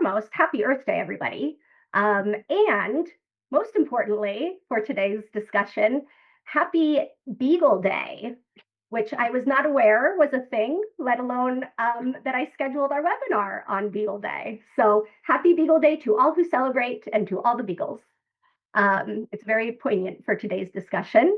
foremost, happy Earth Day, everybody. And most importantly, for today's discussion, happy Beagle Day, which I was not aware was a thing, let alone that I scheduled our webinar on Beagle Day. So happy Beagle Day to all who celebrate and to all the Beagles. It's very poignant for today's discussion.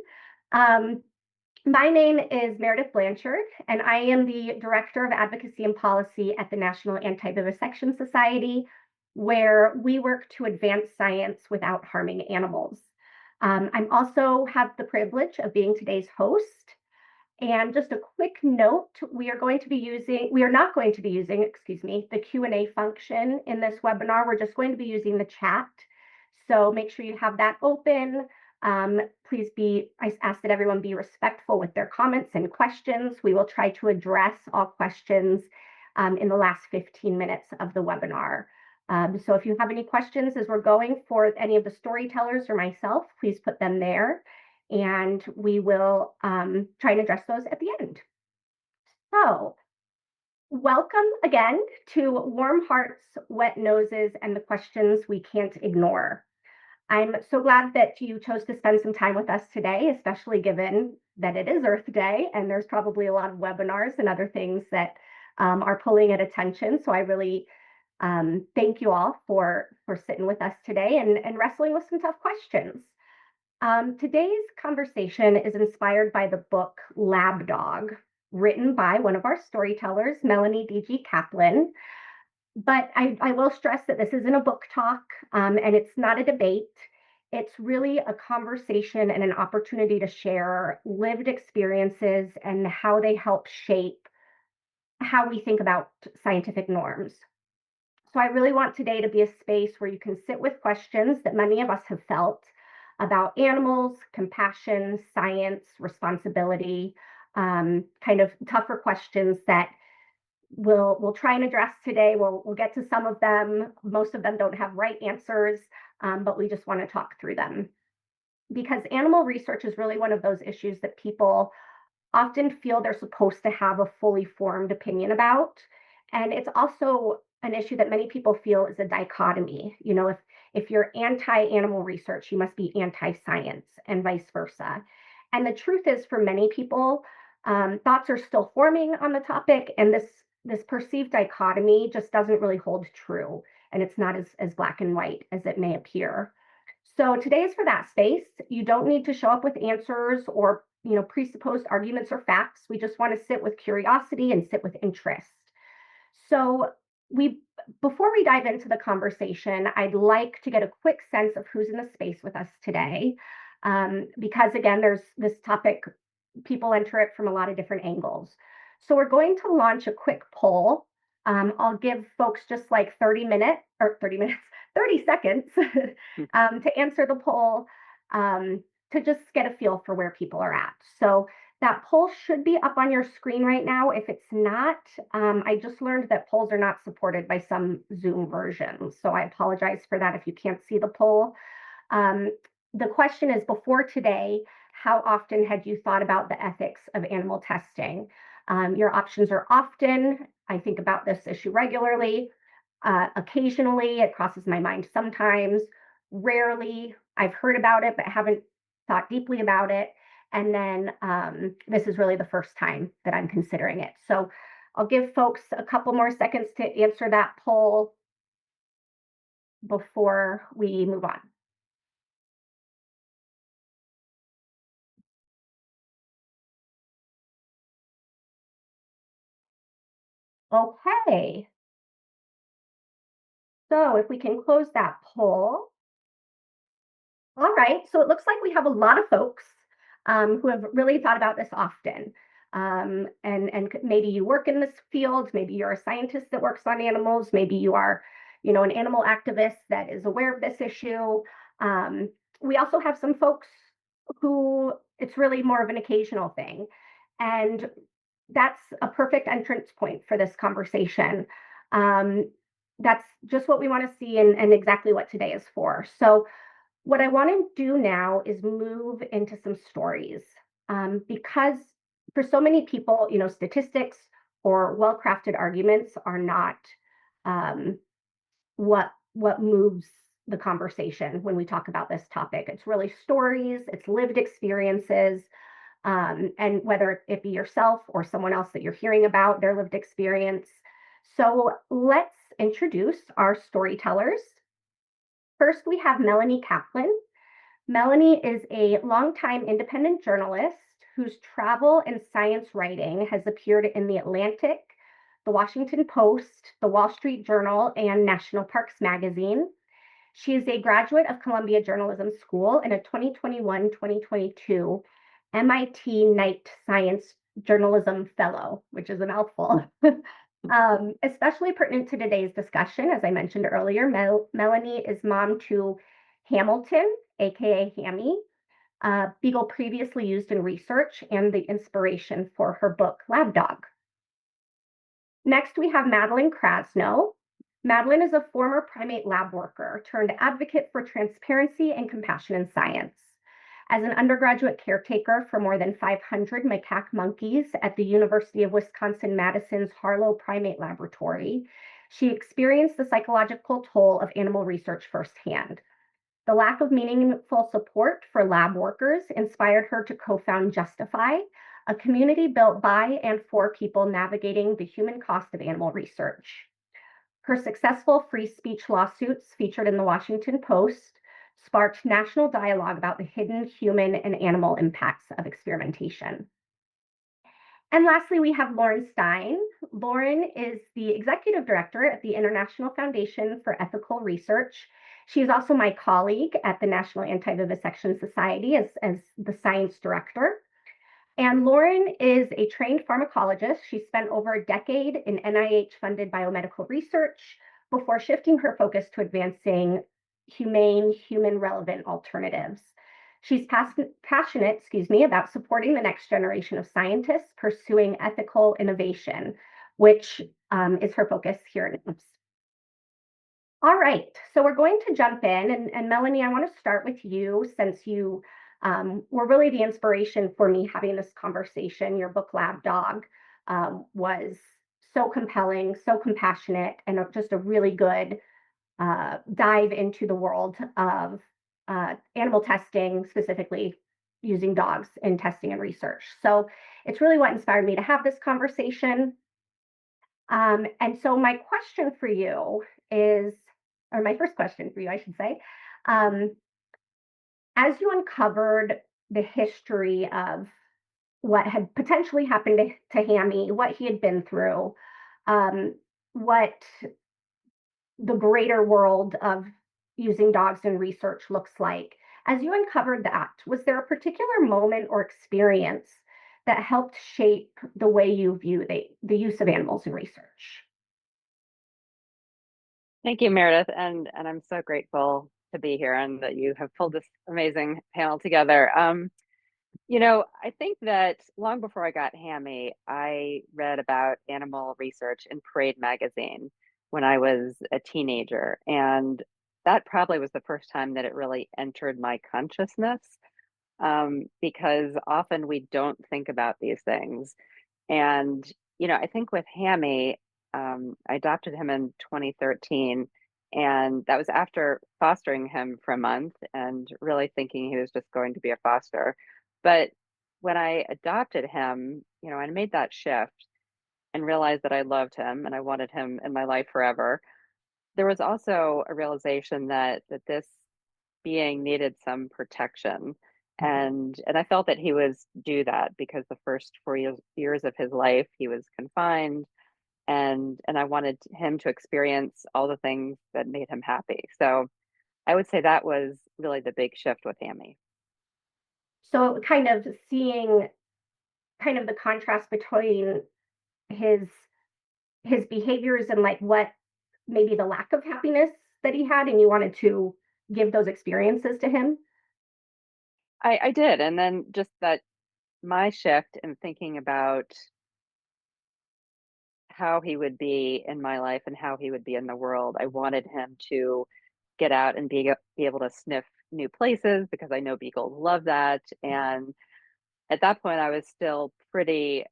My name is Meredith Blanchard, and I am the Director of Advocacy and Policy at the National Anti-Vivisection Society, where we work to advance science without harming animals. I also have the privilege of being today's host. And just a quick note, we are not going to be using, the Q&A function in this webinar. We're just going to be using the chat. So make sure you have that open. I ask that everyone be respectful with their comments and questions. We will try to address all questions in the last 15 minutes of the webinar. So if you have any questions as we're going for any of the storytellers or myself, please put them there, and we will try and address those at the end. So welcome again to Warm Hearts, Wet Noses, and the Questions We Can't Ignore. I'm so glad that you chose to spend some time with us today, especially given that it is Earth Day and there's probably a lot of webinars and other things that are pulling at attention. So I really thank you all for sitting with us today and wrestling with some tough questions. Today's conversation is inspired by the book Lab Dog, written by one of our storytellers, Melanie D.G. Kaplan. But I will stress that this isn't a book talk, and it's not a debate. It's really a conversation and an opportunity to share lived experiences and how they help shape how we think about scientific norms. So I really want today to be a space where you can sit with questions that many of us have felt about animals, compassion, science, responsibility, kind of tougher questions that we'll try and address today. We'll get to some of them. Most of them don't have right answers, but we just want to talk through them. Because animal research is really one of those issues that people often feel they're supposed to have a fully formed opinion about. And it's also an issue that many people feel is a dichotomy. You know, if you're anti-animal research, you must be anti-science and vice versa. And the truth is, for many people, thoughts are still forming on the topic, and this perceived dichotomy just doesn't really hold true, and it's not as black and white as it may appear. So today is for that space. You don't need to show up with answers or presupposed arguments or facts. We just want to sit with curiosity and sit with interest. So before we dive into the conversation, I'd like to get a quick sense of who's in the space with us today, because again, there's this topic, people enter it from a lot of different angles. So we're going to launch a quick poll. I'll give folks just like 30 seconds to answer the poll, to just get a feel for where people are at. So that poll should be up on your screen right now. If it's not, I just learned that polls are not supported by some Zoom versions. So I apologize for that if you can't see the poll. The question is, before today, how often had you thought about the ethics of animal testing? Your options are often, I think about this issue regularly, occasionally, it crosses my mind sometimes, rarely, I've heard about it but haven't thought deeply about it, and then this is really the first time that I'm considering it. So I'll give folks a couple more seconds to answer that poll before we move on. Okay. So if we can close that poll. All right, so it looks like we have a lot of folks who have really thought about this often. And maybe you work in this field, maybe you're a scientist that works on animals, maybe you are, an animal activist that is aware of this issue. We also have some folks who it's really more of an occasional thing. And that's a perfect entrance point for this conversation. That's just what we want to see and exactly what today is for. So what I want to do now is move into some stories, because for so many people, statistics or well-crafted arguments are not what moves the conversation when we talk about this topic. It's really stories, it's lived experiences, and whether it be yourself or someone else that you're hearing about their lived experience. So let's introduce our storytellers. First, we have Melanie Kaplan. Melanie is a longtime independent journalist whose travel and science writing has appeared in The Atlantic, The Washington Post, The Wall Street Journal, and National Parks Magazine. She is a graduate of Columbia Journalism School and a 2021-2022 MIT Knight Science Journalism Fellow, which is a mouthful. Especially pertinent to today's discussion, as I mentioned earlier, Melanie is mom to Hamilton, aka Hammy, beagle previously used in research and the inspiration for her book, Lab Dog. Next, we have Madeline Krasno. Madeline is a former primate lab worker turned advocate for transparency and compassion in science. As an undergraduate caretaker for more than 500 macaque monkeys at the University of Wisconsin-Madison's Harlow Primate Laboratory, she experienced the psychological toll of animal research firsthand. The lack of meaningful support for lab workers inspired her to co-found Justify, a community built by and for people navigating the human cost of animal research. Her successful free speech lawsuits featured in the Washington Post sparked national dialogue about the hidden human and animal impacts of experimentation. And lastly, we have Lauren Stein. Lauren is the executive director at the International Foundation for Ethical Research. She is also my colleague at the National Anti-Vivisection Society as the science director. And Lauren is a trained pharmacologist. She spent over a decade in NIH-funded biomedical research before shifting her focus to advancing humane, human-relevant alternatives. She's passionate, about supporting the next generation of scientists pursuing ethical innovation, which is her focus here at NAVS. All right, so we're going to jump in. And Melanie, I want to start with you since you were really the inspiration for me having this conversation. Your book, Lab Dog, was so compelling, so compassionate, and just a really good dive into the world of animal testing, specifically using dogs in testing and research. So it's really what inspired me to have this conversation. And so my question for you is, or my first question for you, I should say, as you uncovered the history of what had potentially happened to Hammy, what he had been through, what the greater world of using dogs in research looks like, as you uncovered that, was there a particular moment or experience that helped shape the way you view the use of animals in research? Thank you, Meredith, and I'm so grateful to be here and that you have pulled this amazing panel together. I think that long before I got Hammy, I read about animal research in Parade magazine when I was a teenager, and that probably was the first time that it really entered my consciousness, because often we don't think about these things. And, I think with Hammy, I adopted him in 2013. And that was after fostering him for a month and really thinking he was just going to be a foster. But when I adopted him, I made that shift and realized that I loved him and I wanted him in my life forever. There was also a realization that this being needed some protection. And I felt that he was due that because the first 4 years of his life he was confined, and I wanted him to experience all the things that made him happy. So I would say that was really the big shift with Hammy. So kind of seeing kind of the contrast between his his behaviors and like what maybe the lack of happiness that he had, and you wanted to give those experiences to him. I did, and then just that my shift in thinking about how he would be in my life and how he would be in the world. I wanted him to get out and be able to sniff new places because I know beagles love that. And at that point, I was still pretty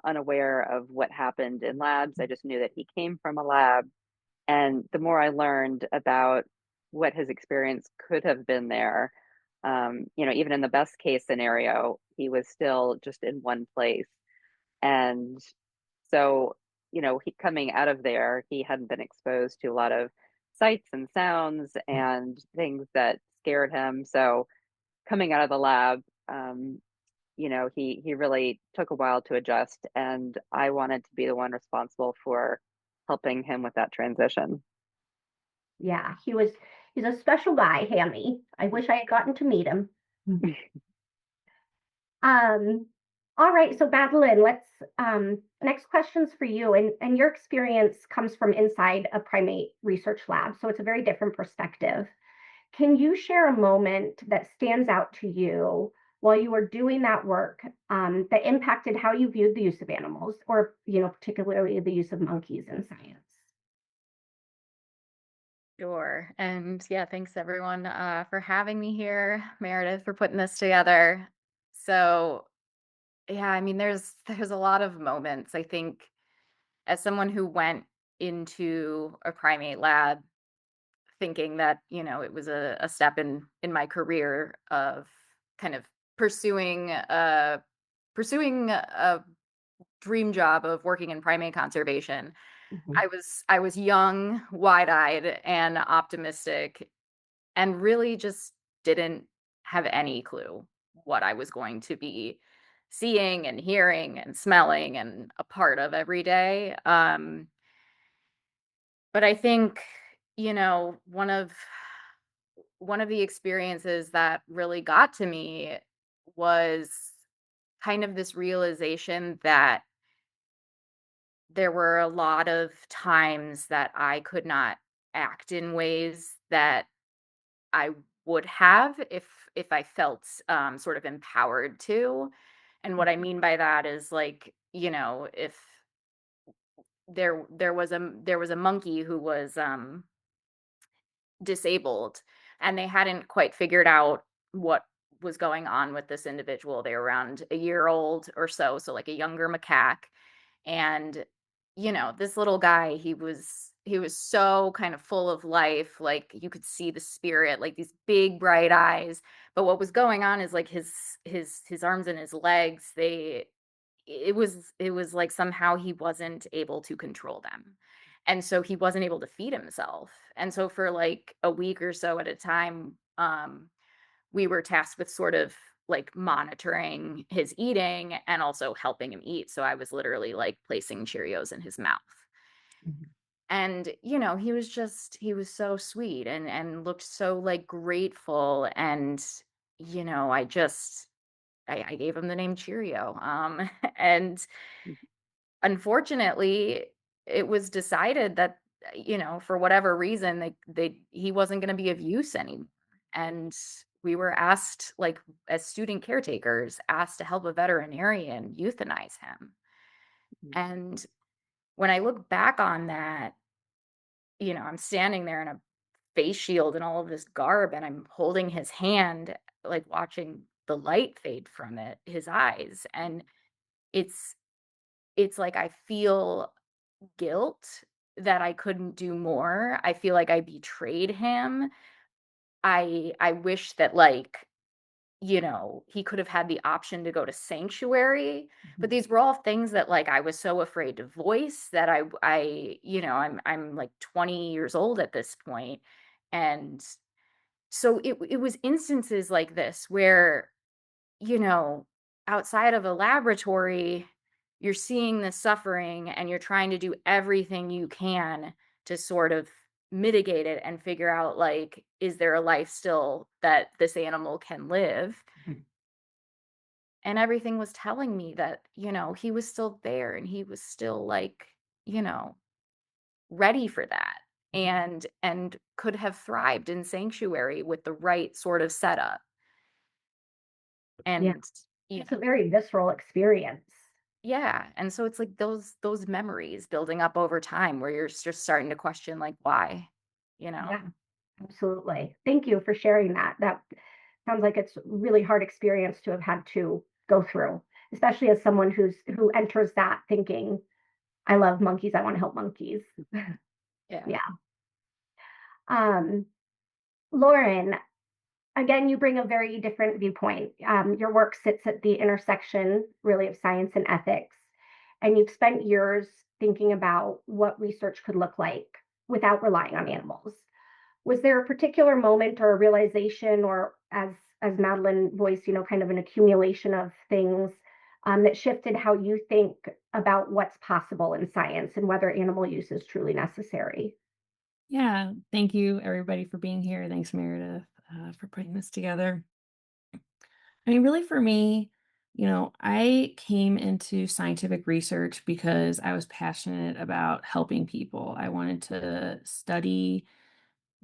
unaware of what happened in labs. I just knew that he came from a lab. And the more I learned about what his experience could have been there, even in the best case scenario, he was still just in one place. And so, he coming out of there, he hadn't been exposed to a lot of sights and sounds and things that scared him. So coming out of the lab, he really took a while to adjust, and I wanted to be the one responsible for helping him with that transition. Yeah, he's a special guy, Hammy. I wish I had gotten to meet him. Um, all right, so Madeline, let's next questions for you. And your experience comes from inside a primate research lab, so it's a very different perspective. Can you share a moment that stands out to you while you were doing that work that impacted how you viewed the use of animals, or particularly the use of monkeys in science? Sure. And yeah, thanks everyone for having me here, Meredith, for putting this together. So yeah, I mean, there's a lot of moments. I think as someone who went into a primate lab thinking that, it was a step in my career of kind of pursuing a dream job of working in primate conservation. Mhm. I was young, wide-eyed, and optimistic, and really just didn't have any clue what I was going to be seeing and hearing and smelling and a part of every day. But I think, one of the experiences that really got to me was kind of this realization that there were a lot of times that I could not act in ways that I would have if I felt sort of empowered to. And what I mean by that is like, if there was a monkey who was disabled and they hadn't quite figured out what was going on with this individual. They were around a year old or so, so like a younger macaque. And this little guy, he was so kind of full of life, like you could see the spirit, like these big bright eyes. But what was going on is like his arms and his legs, it was like somehow he wasn't able to control them. And so he wasn't able to feed himself. And so for like a week or so at a time, we were tasked with sort of like monitoring his eating and also helping him eat. So I was literally like placing Cheerios in his mouth. Mhm. And he was so sweet and looked so like grateful. And I gave him the name Cheerio. And unfortunately, it was decided that, for whatever reason, he wasn't going to be of use anymore. And we were asked, like, as student caretakers, asked to help a veterinarian euthanize him. And when I look back on that, I'm standing there in a face shield and all of this garb, and I'm holding his hand, like watching the light fade from his eyes. And it's it's like I feel guilt that I couldn't do more. I feel like I betrayed him. I wish that, like, he could have had the option to go to sanctuary, but Mhm. these were all things that, like, I was so afraid to voice that I'm like 20 years old at this point. And so it was instances like this where, you know, outside of a laboratory, you're seeing the suffering and you're trying to do everything you can to sort of mitigate it and figure out, like, is there a life still that this animal can live? Mhm. And everything was telling me that, he was still there and he was still like, you know, ready for that and could have thrived in sanctuary with the right sort of setup. Yeah, And you it's a very visceral experience. Yeah, and so it's like those memories building up over time where you're just starting to question, like, why, you know? Yeah, absolutely. Thank you for sharing that. That sounds like it's a really hard experience to have had to go through, especially as someone who enters that thinking, I love monkeys, I want to help monkeys. Yeah. Yeah. Um, Lauren, again, you bring a very different viewpoint. Your work sits at the intersection, really, of science and ethics, and you've spent years thinking about what research could look like without relying on animals. Was there a particular moment or a realization, or as Madeline voiced, kind of an accumulation of things that shifted how you think about what's possible in science and whether animal use is truly necessary? Yeah, thank you everybody for being here. Thanks, Meredith, for putting this together. I mean, really for me, I came into scientific research because I was passionate about helping people. I wanted to study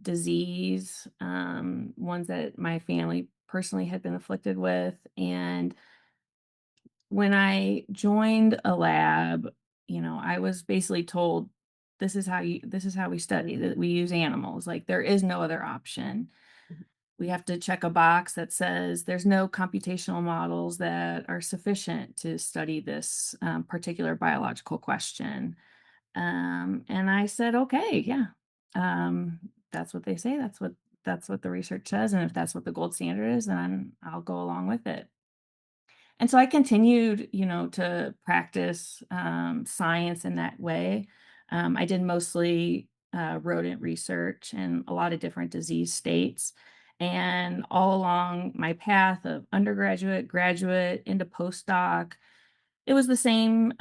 disease, ones that my family personally had been afflicted with. And when I joined a lab, I was basically told this is how we study, that we use animals. Like there is no other option. We have to check a box that says there's no computational models that are sufficient to study this particular biological question. And I said, okay, yeah, um, that's what they say. That's what the research says. And if that's what the gold standard is, then I'll go along with it. And so I continued, to practice science in that way. I did mostly rodent research in a lot of different disease states. And all along my path of undergraduate, graduate, into postdoc, it was the same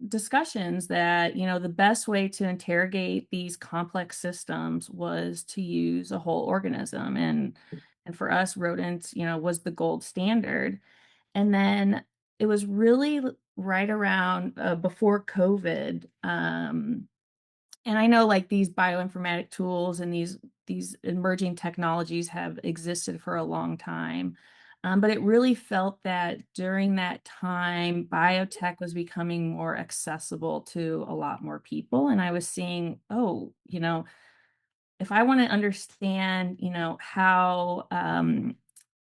discussions that, the best way to interrogate these complex systems was to use a whole organism. And for us, rodents, was the gold standard. And then it was really right around before COVID. And I know like these bioinformatic tools and these emerging technologies have existed for a long time. But it really felt that during that time, biotech was becoming more accessible to a lot more people. And I was seeing, oh, if I want to understand, how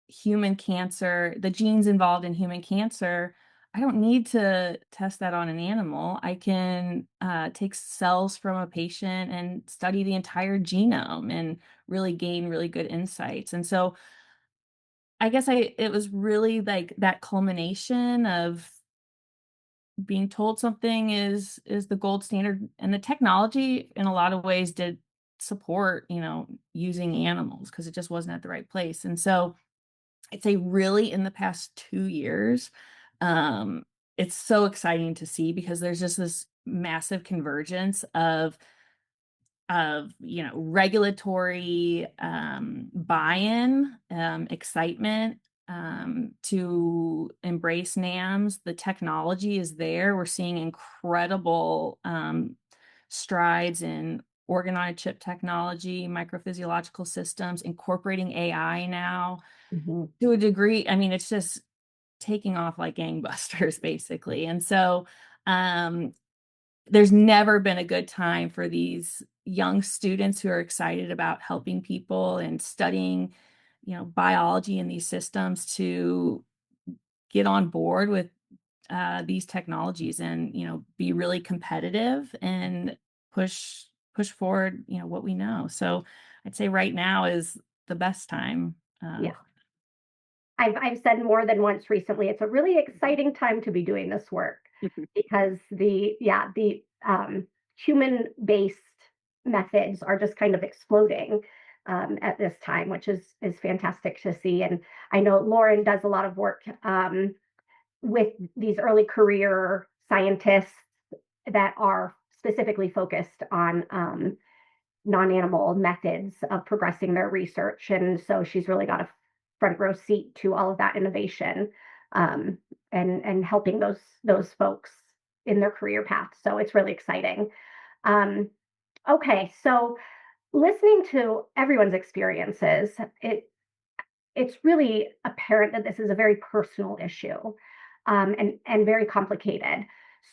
human cancer, the genes involved in human cancer, I don't need to test that on an animal. I can take cells from a patient and study the entire genome and really gain really good insights. And so I guess it was really like that culmination of being told something is the gold standard, and the technology in a lot of ways did support, using animals because it just wasn't at the right place. And so I'd say really in the past 2 years, um, it's so exciting to see because there's just this massive convergence of regulatory buy-in, excitement to embrace NAMS. The technology is there. We're seeing incredible strides in organoid chip technology, microphysiological systems, incorporating AI now Mhm. to a degree. I mean, it's just taking off like gangbusters, basically. And so um, there's never been a good time for these young students who are excited about helping people and studying, biology in these systems to get on board with these technologies and, be really competitive and push forward, what we know. So I'd say right now is the best time. Yeah. I've said more than once recently, it's a really exciting time to be doing this work because the human-based methods are just kind of exploding at this time, which is fantastic to see. And I know Lauren does a lot of work with these early career scientists that are specifically focused on non-animal methods of progressing their research. And so she's really got a front row seat to all of that innovation um, and helping those folks in their career path. So it's really exciting. Um, okay, so listening to everyone's experiences, it's really apparent that this is a very personal issue and very complicated.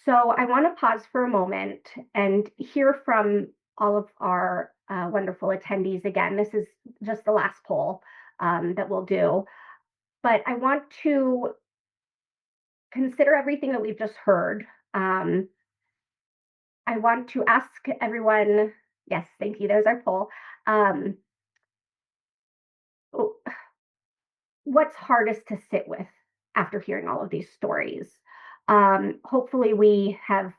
So I want to pause for a moment and hear from all of our wonderful attendees again. This is just the last poll that we'll do, but I want to consider everything that we've just heard. Um, I want to ask everyone, yes, thank you, there's our poll. Oh, what's hardest to sit with after hearing all of these stories? Hopefully we have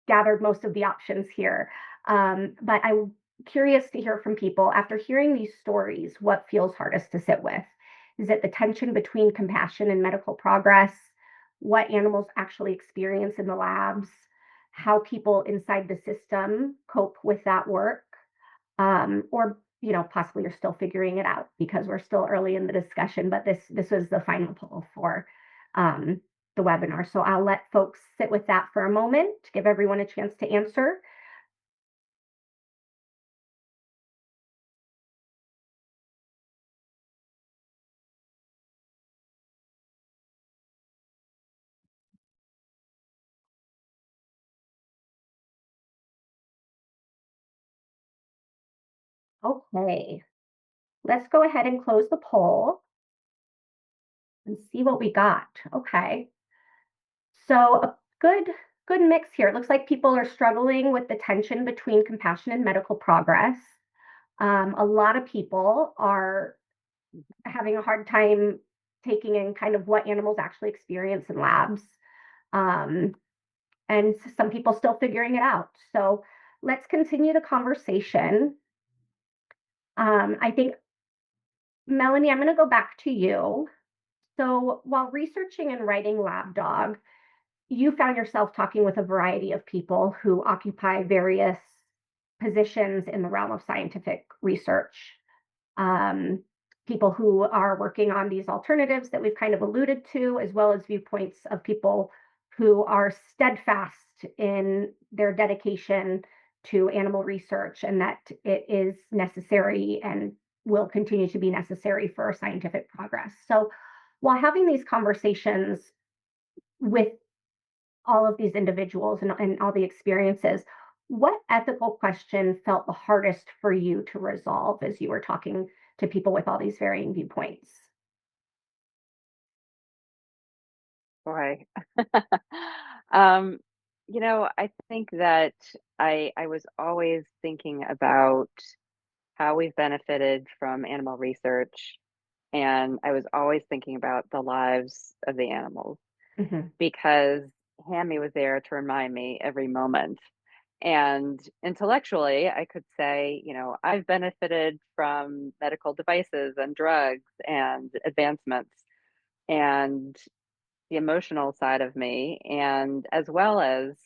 gathered most of the options here. But I'm curious to hear from people after hearing these stories, what feels hardest to sit with? Is it the tension between compassion and medical progress? What animals actually experience in the labs? How people inside the system cope with that work? Or possibly you're still figuring it out because we're still early in the discussion, but this was the final poll for um, the webinar. So I'll let folks sit with that for a moment to give everyone a chance to answer. Okay, let's go ahead and close the poll and see what we got. Okay, so a good mix here. It looks like people are struggling with the tension between compassion and medical progress. A lot of people are having a hard time taking in kind of what animals actually experience in labs. And some people still figuring it out. So let's continue the conversation. I think, Melanie, I'm going to go back to you. So while researching and writing Lab Dog, you found yourself talking with a variety of people who occupy various positions in the realm of scientific research. um, People who are working on these alternatives that we've kind of alluded to, as well as viewpoints of people who are steadfast in their dedication to animal research and that it is necessary and will continue to be necessary for scientific progress. So while having these conversations with all of these individuals and all the experiences, what ethical question felt the hardest for you to resolve as you were talking to people with all these varying viewpoints? Boy. um, I think that I was always thinking about how we've benefited from animal research, and I was always thinking about the lives of the animals Mhm. because Hammy was there to remind me every moment. And intellectually, I could say, I've benefited from medical devices and drugs and advancements. And the emotional side of me, and as well as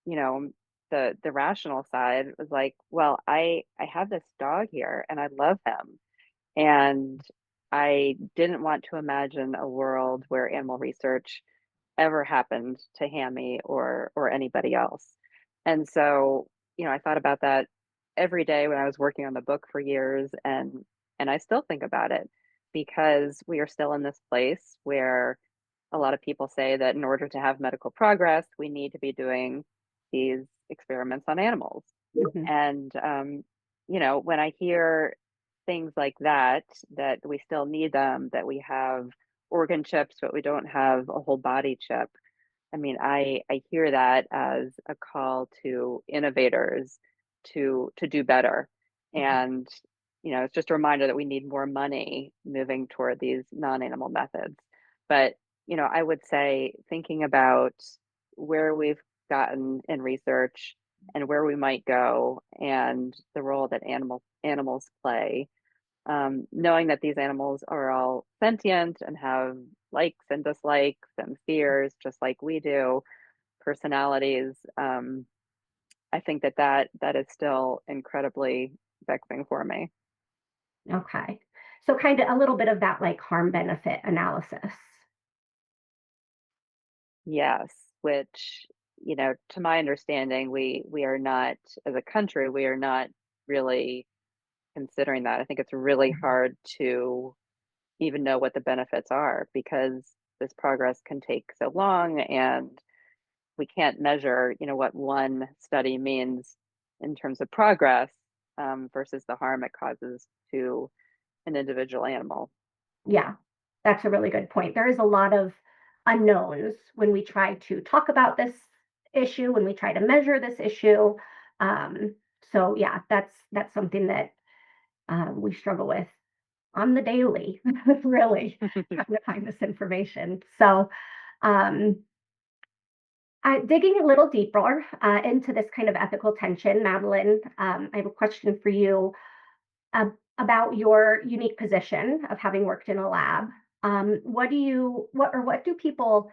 you know the rational side was like, well, I have this dog here and I love him, and I didn't want to imagine a world where animal research ever happened to Hammy or anybody else. And so, I thought about that every day when I was working on the book for years, and I still think about it because we are still in this place where a lot of people say that in order to have medical progress, we need to be doing these experiments on animals. Mhm. And, when I hear things like that we still need them, that we have organ chips, but we don't have a whole body chip. I mean, I hear that as a call to innovators to do better. And, it's just a reminder that we need more money moving toward these non-animal methods. But, I would say thinking about where we've gotten in research and where we might go and the role that animals play, knowing that these animals are all sentient and have likes and dislikes and fears just like we do, personalities. I think that is still incredibly vexing for me. Okay. So kind of a little bit of that like harm benefit analysis. Yes, which, to my understanding, we are not, as a country, we are not really considering that. I think it's really hard to even know what the benefits are because this progress can take so long, and we can't measure, what one study means in terms of progress, versus the harm it causes to an individual animal. Yeah, that's a really good point. There is a lot of unknowns when we try to talk about this issue when we try to measure this issue. So yeah, that's something that we struggle with on the daily, really, trying to find this information. So digging a little deeper into this kind of ethical tension, Madeline, I have a question for you about your unique position of having worked in a lab. What do people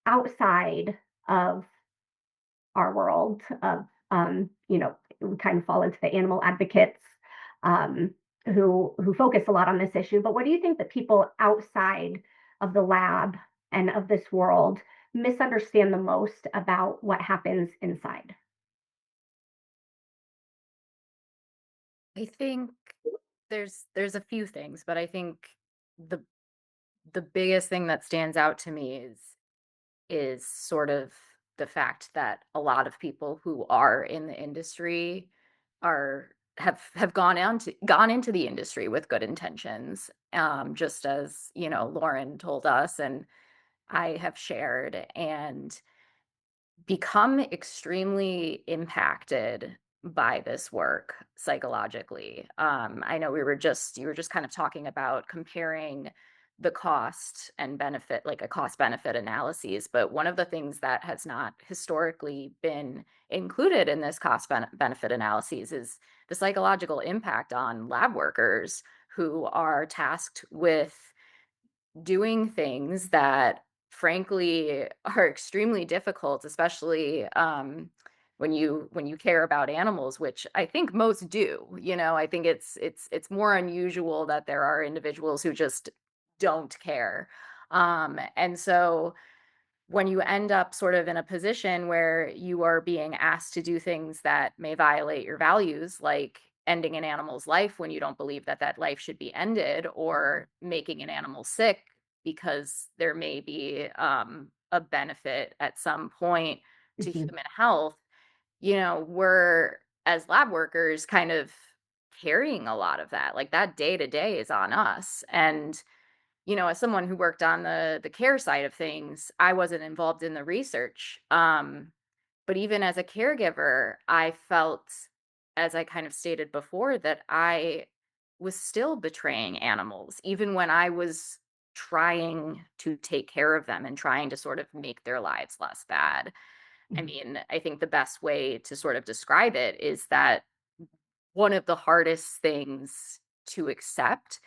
outside of our world of, we kind of fall into the animal advocates um, who focus a lot on this issue. But what do you think that people outside of the lab and of this world misunderstand the most about what happens inside? I think there's a few things, but I think the the biggest thing that stands out to me is sort of the fact that a lot of people who are in the industry are have gone into the industry with good intentions, just as Lauren told us and I have shared, and become extremely impacted by this work psychologically. I know you were just kind of talking about comparing the cost and benefit, like a cost benefit analyses, but one of the things that has not historically been included in this cost benefit analyses is the psychological impact on lab workers who are tasked with doing things that frankly are extremely difficult, especially when you care about animals, which I think most do. I think it's more unusual that there are individuals who just don't care. And so when you end up sort of in a position where you are being asked to do things that may violate your values, like ending an animal's life when you don't believe that that life should be ended, or making an animal sick because there may be a benefit at some point to Mhm. human health, we're as lab workers kind of carrying a lot of that. Like that day to day is on us. And as someone who worked on the care side of things, I wasn't involved in the research. But even as a caregiver, I felt, as I kind of stated before, that I was still betraying animals, even when I was trying to take care of them and trying to sort of make their lives less bad. I mean, I think the best way to sort of describe it is that one of the hardest things to accept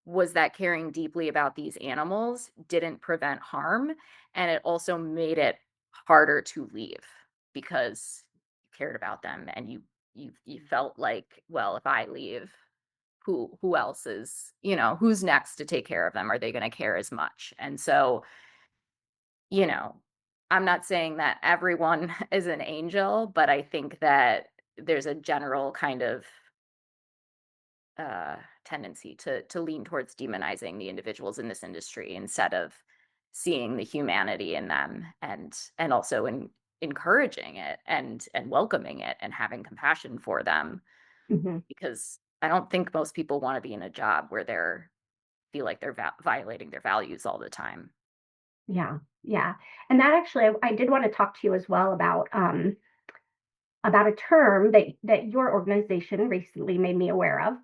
was that caring deeply about these animals didn't prevent harm, and it also made it harder to leave because you cared about them and you felt like, well, if I leave, who else is, who's next to take care of them? Are they going to care as much? And so, you know, I'm not saying that everyone is an angel, but I think that there's a general kind of tendency to lean towards demonizing the individuals in this industry instead of seeing the humanity in them, and also encouraging it and welcoming it and having compassion for them, Mhm. because I don't think most people want to be in a job where feel like they're violating their values all the time. Yeah, yeah. And that actually, I did want to talk to you as well about a term that your organization recently made me aware of.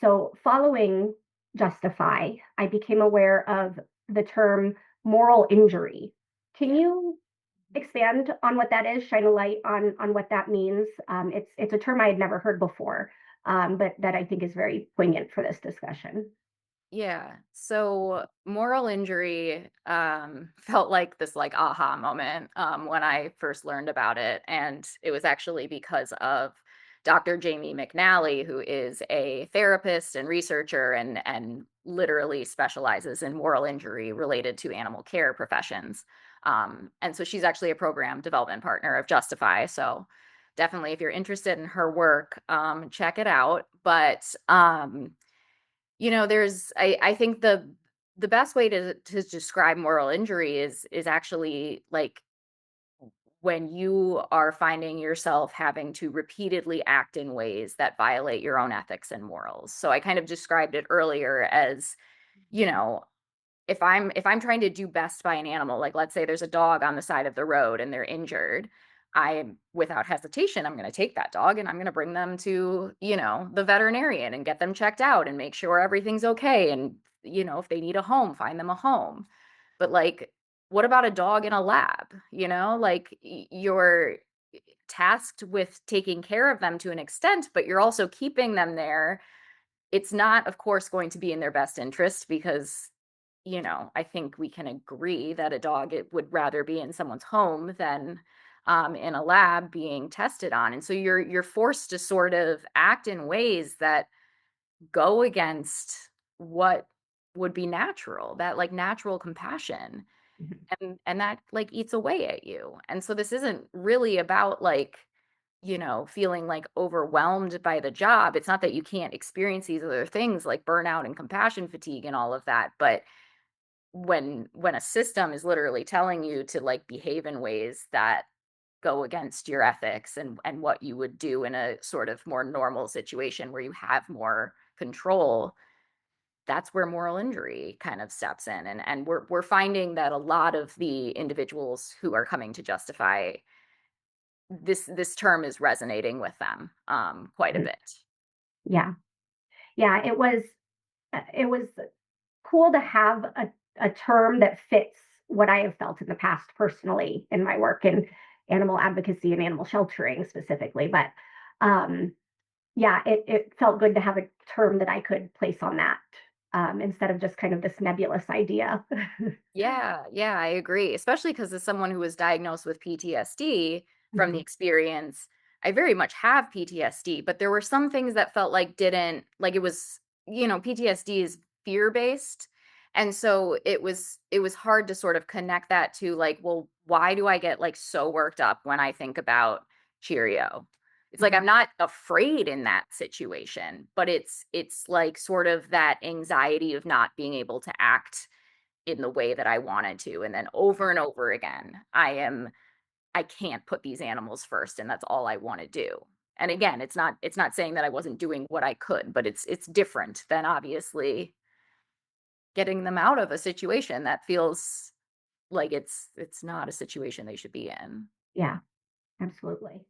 So, following Justify, I became aware of the term moral injury. Can Yeah. you expand on what that is? Shine a light on what that means. It's a term I had never heard before, but that I think is very poignant for this discussion. Yeah. So moral injury felt like this like aha moment when I first learned about it. And it was actually because of Dr. Jamie McNally, who is a therapist and researcher and literally specializes in moral injury related to animal care professions. And so she's actually a program development partner of Justify. So definitely, if you're interested in her work, check it out. But I think the best way to describe moral injury is actually like when you are finding yourself having to repeatedly act in ways that violate your own ethics and morals. So I kind of described it earlier as, you know, if I'm trying to do best by an animal, like let's say there's a dog on the side of the road and they're injured, without hesitation, I'm going to take that dog and I'm going to bring them to, the veterinarian and get them checked out and make sure everything's okay. And, if they need a home, find them a home. But like, what about a dog in a lab? Like you're tasked with taking care of them to an extent, but you're also keeping them there. It's not, of course, going to be in their best interest because, I think we can agree that a dog, it would rather be in someone's home than in a lab being tested on. And so you're forced to sort of act in ways that go against what would be natural, that like natural compassion. And that like eats away at you. And so this isn't really about like, feeling like overwhelmed by the job. It's not that you can't experience these other things like burnout and compassion fatigue and all of that, but when a system is literally telling you to like behave in ways that go against your ethics and what you would do in a sort of more normal situation where you have more control, that's where moral injury kind of steps in. And we're finding that a lot of the individuals who are coming to justify this term is resonating with them quite a bit. Yeah. Yeah. It was cool to have a term that fits what I have felt in the past personally in my work in animal advocacy and animal sheltering specifically. But yeah, it felt good to have a term that I could place on that instead of just kind of this nebulous idea. Yeah, I agree. Especially because as someone who was diagnosed with PTSD from the experience, I very much have PTSD, but there were some things that felt like didn't, like it was, PTSD is fear-based. And so it was hard to sort of connect that to like, well, why do I get like so worked up when I think about Cheerio? It's like I'm not afraid in that situation, but it's like sort of that anxiety of not being able to act in the way that I wanted to. And then over and over again, I can't put these animals first and that's all I want to do. And again, it's not saying that I wasn't doing what I could, but it's different than obviously getting them out of a situation that feels like it's not a situation they should be in. Yeah, absolutely.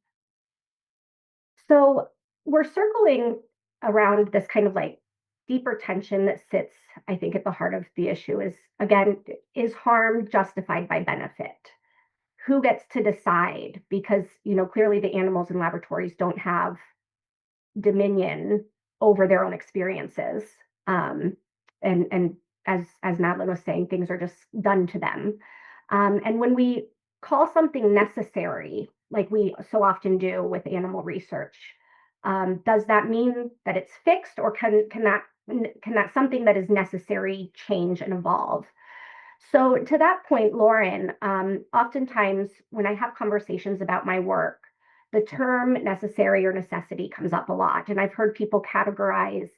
So we're circling around this kind of like deeper tension that sits, I think, at the heart of the issue is, again, is harm justified by benefit? Who gets to decide? Because, clearly the animals in laboratories don't have dominion over their own experiences. And as Madeline was saying, things are just done to them. And when we call something necessary, like we so often do with animal research, does that mean that it's fixed, or can that something that is necessary change and evolve? So to that point, Lauren, oftentimes when I have conversations about my work, the term necessary or necessity comes up a lot. And I've heard people categorize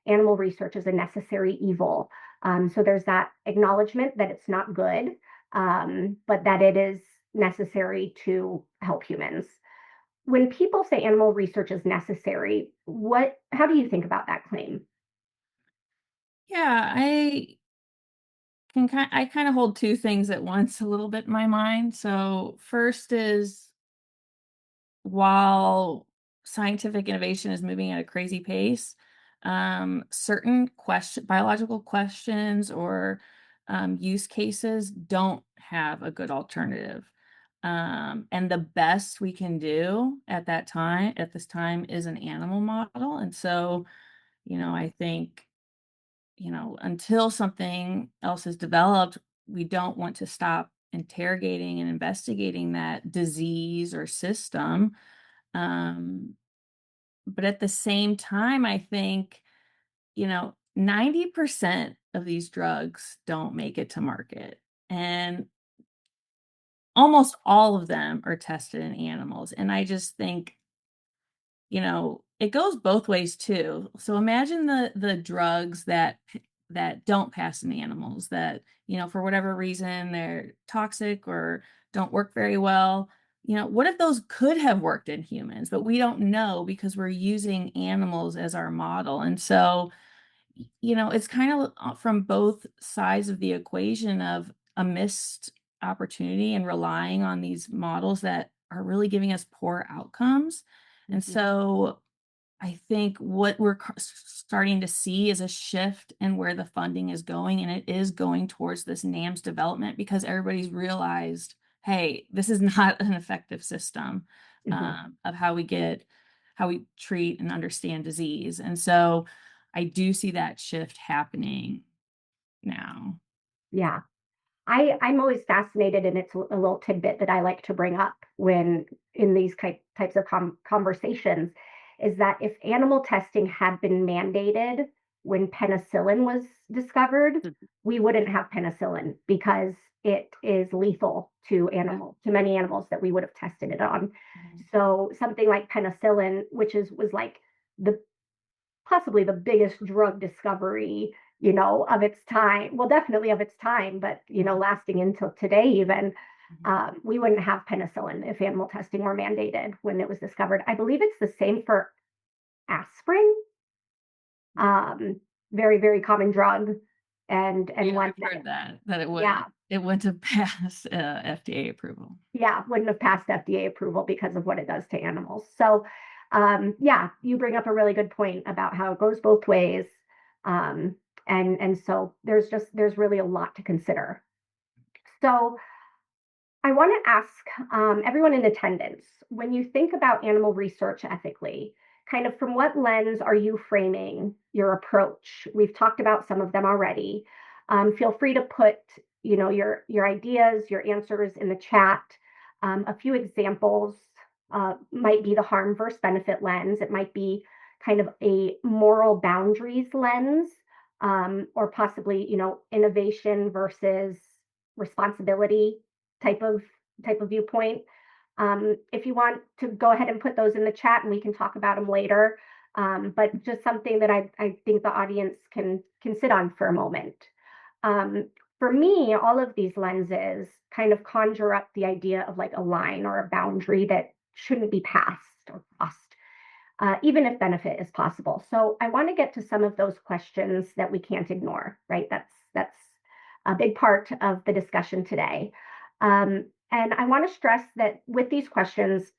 animal research as a necessary evil. So there's that acknowledgement that it's not good, but that it is necessary to help humans. When people say animal research is necessary, how do you think about that claim? Yeah, I kind of hold two things at once a little bit in my mind. So first is, while scientific innovation is moving at a crazy pace, certain biological questions or use cases don't have a good alternative. And the best we can do at this time is an animal model. And so, I think, until something else is developed, we don't want to stop interrogating and investigating that disease or system. But at the same time, I think, 90% of these drugs don't make it to market. And almost all of them are tested in animals. And I just think, it goes both ways too. So imagine the drugs that don't pass in animals, that, for whatever reason they're toxic or don't work very well. What if those could have worked in humans, but we don't know because we're using animals as our model. And so, it's kind of from both sides of the equation of a missed opportunity and relying on these models that are really giving us poor outcomes. And so I think what we're starting to see is a shift in where the funding is going, and it is going towards this NAMS development because everybody's realized, hey, this is not an effective system of how we treat and understand disease. And so I do see that shift happening now. Yeah. I'm always fascinated, and it's a little tidbit that I like to bring up when in these types of conversations, is that if animal testing had been mandated when penicillin was discovered, we wouldn't have penicillin because it is lethal to many animals that we would have tested it on. So something like penicillin, which was like the possibly the biggest drug discovery, of its time. Well, definitely of its time, but, lasting until today, even. We wouldn't have penicillin if animal testing were mandated when it was discovered. I believe it's the same for aspirin. Very, very common drug. And I've heard that it went to pass FDA approval. Yeah, wouldn't have passed FDA approval because of what it does to animals. So, yeah, you bring up a really good point about how it goes both ways. And so there's really a lot to consider. So I want to ask everyone in attendance, when you think about animal research ethically, kind of from what lens are you framing your approach? We've talked about some of them already. Feel free to put, your ideas, your answers in the chat. A few examples might be the harm versus benefit lens. It might be kind of a moral boundaries lens, or possibly, innovation versus responsibility type of viewpoint. If you want to go ahead and put those in the chat and we can talk about them later. But just something that I think the audience can sit on for a moment. For me, all of these lenses kind of conjure up the idea of like a line or a boundary that shouldn't be passed or crossed, even if benefit is possible. So I want to get to some of those questions that we can't ignore, right? That's a big part of the discussion today. And I want to stress that with these questions,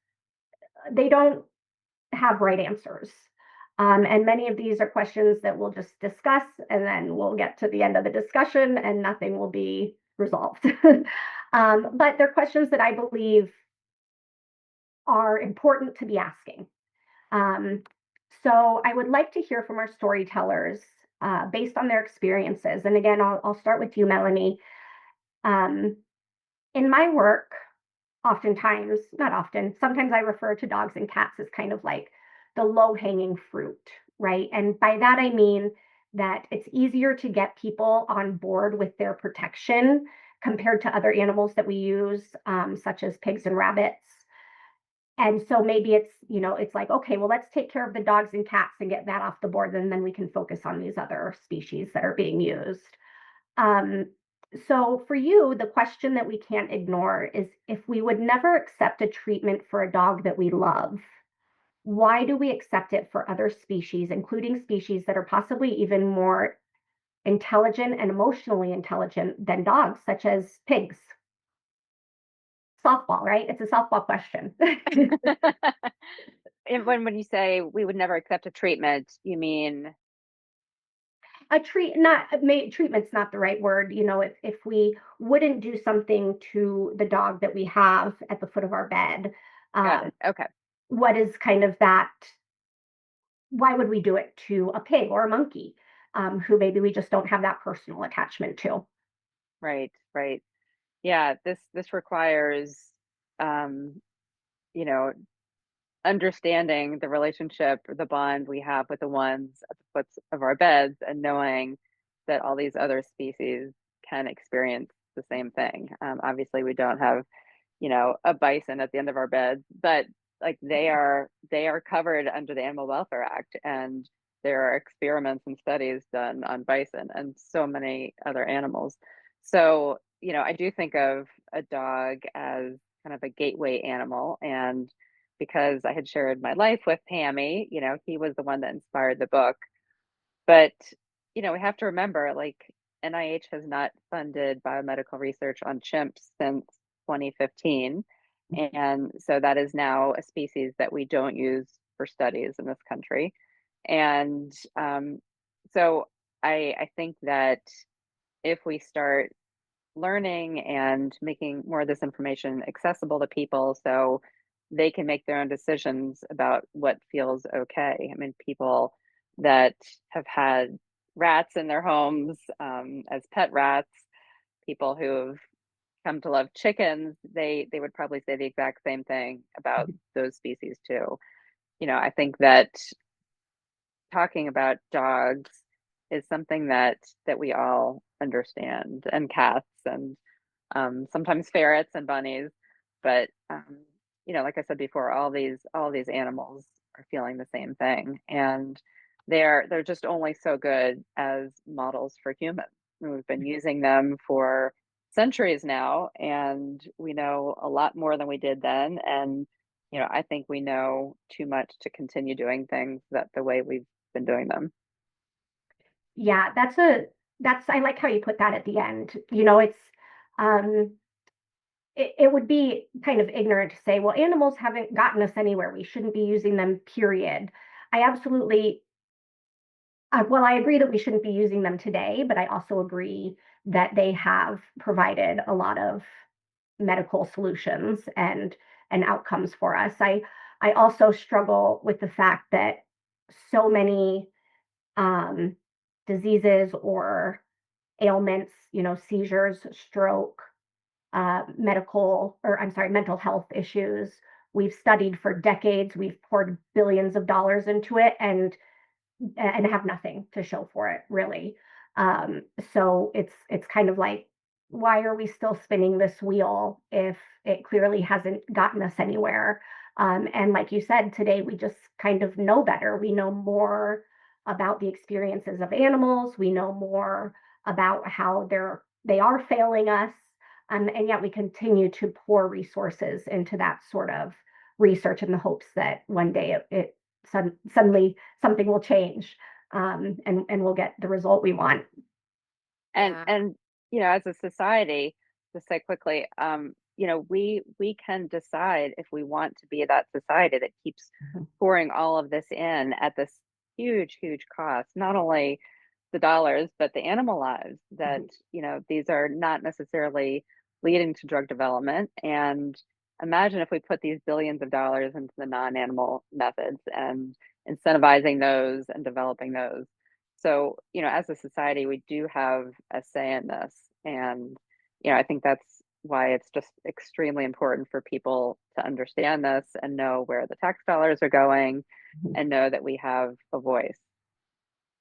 they don't have right answers. And many of these are questions that we'll just discuss, and then we'll get to the end of the discussion and nothing will be resolved. But they're questions that I believe are important to be asking. So I would like to hear from our storytellers based on their experiences. And again, I'll start with you, Melanie. In my work, oftentimes, not often, sometimes I refer to dogs and cats as kind of like the low-hanging fruit, right? And by that I mean that it's easier to get people on board with their protection compared to other animals that we use, such as pigs and rabbits. And so maybe it's like, okay, well, let's take care of the dogs and cats and get that off the board, and then we can focus on these other species that are being used. So for you, the question that we can't ignore is, if we would never accept a treatment for a dog that we love, why do we accept it for other species, including species that are possibly even more intelligent and emotionally intelligent than dogs, such as pigs? Softball, right? It's a softball question. And when you say we would never accept a treatment, you mean treatment's not the right word. If we wouldn't do something to the dog that we have at the foot of our bed, okay, what is kind of that? Why would we do it to a pig or a monkey, who maybe we just don't have that personal attachment to? Right. Yeah, this requires, you know, understanding the relationship, the bond we have with the ones at the foot of our beds, and knowing that all these other species can experience the same thing. Obviously, we don't have, a bison at the end of our beds, but like they are covered under the Animal Welfare Act, and there are experiments and studies done on bison and so many other animals. So, I do think of a dog as kind of a gateway animal, and because I had shared my life with Hammy, he was the one that inspired the book. But we have to remember, like, NIH has not funded biomedical research on chimps since 2015. And so that is now a species that we don't use for studies in this country. And so I think that if we start learning and making more of this information accessible to people so they can make their own decisions about what feels okay. I mean, people that have had rats in their homes as pet rats, people who have come to love chickens, they would probably say the exact same thing about those species too. I think that talking about dogs is something that we all understand, and cats, and sometimes ferrets and bunnies. But like I said before, all these animals are feeling the same thing, and they're just only so good as models for humans. And we've been using them for centuries now, and we know a lot more than we did then. And I think we know too much to continue doing things that the way we've been doing them. Yeah, that's I like how you put that at the end. It's um it would be kind of ignorant to say, well, animals haven't gotten us anywhere. We shouldn't be using them, period. I absolutely, well, I agree that we shouldn't be using them today, but I also agree that they have provided a lot of medical solutions and outcomes for us. I also struggle with the fact that so many um, diseases or ailments, seizures, stroke, mental health issues. We've studied for decades. We've poured billions of dollars into it and have nothing to show for it, really. Um, so it's kind of like, why are we still spinning this wheel if it clearly hasn't gotten us anywhere? And like you said, today we just kind of know better. We know more about the experiences of animals. We know more about how they are failing us. And yet we continue to pour resources into that sort of research in the hopes that one day it suddenly something will change, and we'll get the result we want. And Yeah. and as a society, to say quickly, we can decide if we want to be that society that keeps Mhm. pouring all of this in at this huge, huge cost, not only the dollars, but the animal lives that, Mhm. these are not necessarily leading to drug development. And imagine if we put these billions of dollars into the non-animal methods and incentivizing those and developing those. So, as a society, we do have a say in this. And, I think that's why it's just extremely important for people to understand this and know where the tax dollars are going Mhm. and know that we have a voice.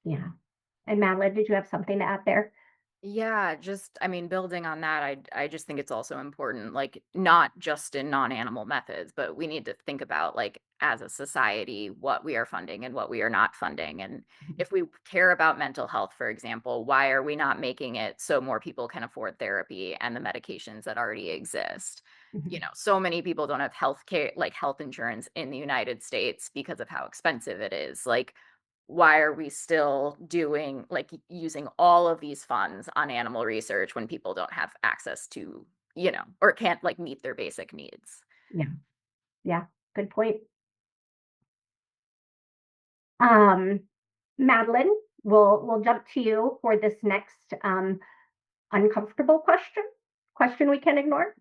Yeah. And Madeline, did you have something to add there? Yeah, just I mean, building on that, I just think it's also important, like not just in non-animal methods, but we need to think about like as a society what we are funding and what we are not funding. And if we care about mental health, for example, why are we not making it so more people can afford therapy and the medications that already exist? Mhm. So many people don't have health care, like health insurance in the United States because of how expensive it is. Like why are we still doing like using all of these funds on animal research when people don't have access to, or can't like meet their basic needs? Yeah. Yeah. Good point. Um, Madeline, we'll jump to you for this next uncomfortable question we can ignore.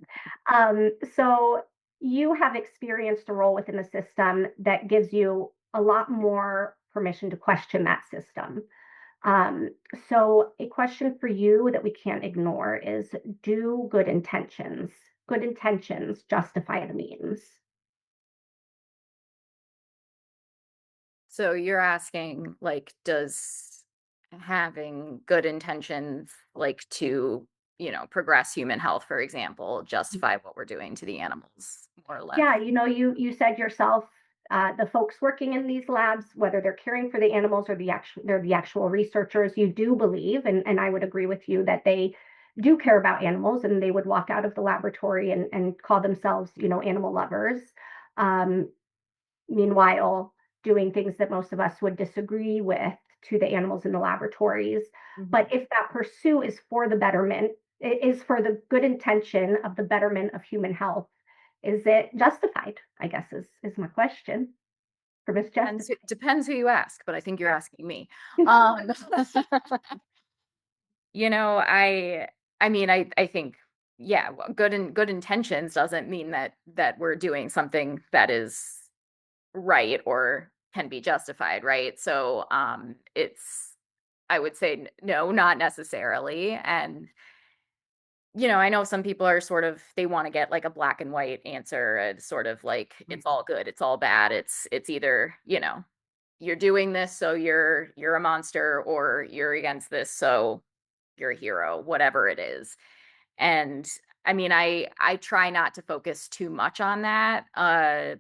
So you have experienced a role within the system that gives you a lot more permission to question that system. Um, so a question for you that we can't ignore is, do good intentions justify the means? So you're asking, like, does having good intentions, like to, progress human health, for example, justify what we're doing to the animals, more or less? Yeah, you said yourself, the folks working in these labs, whether they're caring for the animals or they're the actual researchers, you do believe, and I would agree with you that they do care about animals, and they would walk out of the laboratory and call themselves, animal lovers. Um, Meanwhile, doing things that most of us would disagree with to the animals in the laboratories. Mhm. But if that pursuit is for the betterment, is for the good intention of the betterment of human health, is it justified? I guess is my question for Miss Jessica. Depends who you ask, but I think you're asking me. Um, you know, I mean, I think, yeah, good intentions doesn't mean that we're doing something that is right or can be justified, right? So, it's, I would say no, not necessarily. And I know some people are sort of, they want to get like a black and white answer. It's sort of like it's all good, it's all bad. It's either, you're doing this so you're a monster, or you're against this so you're a hero, whatever it is. And I mean, I try not to focus too much on that,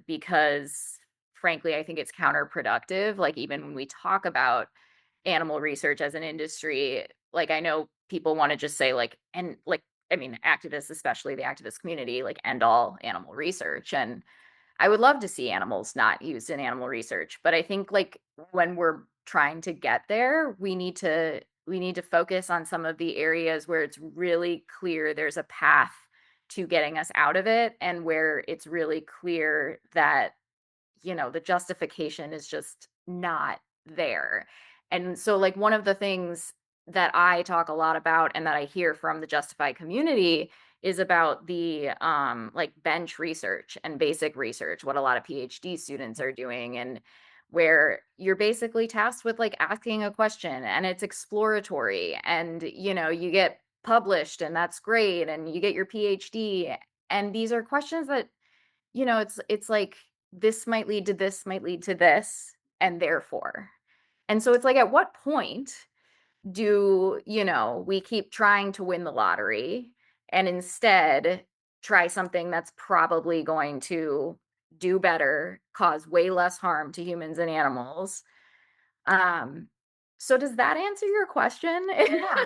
because frankly, I think it's counterproductive. Like, even when we talk about animal research as an industry, like, I know people want to just say like, and like, I mean, activists, especially the activist community, like, end all animal research. And I would love to see animals not used in animal research, but I think, like, when we're trying to get there, we need to focus on some of the areas where it's really clear there's a path to getting us out of it, and where it's really clear that the justification is just not there. And so, like, one of the things that I talk a lot about and that I hear from the Justified community is about the like bench research and basic research, what a lot of PhD students are doing, and where you're basically tasked with like asking a question, and it's exploratory, and you get published, and that's great, and you get your PhD, and these are questions that it's like, this might lead to this, might lead to this, and therefore. And so it's like, at what point do, we keep trying to win the lottery and instead try something that's probably going to do better, cause way less harm to humans and animals? Um, so does that answer your question? Yeah,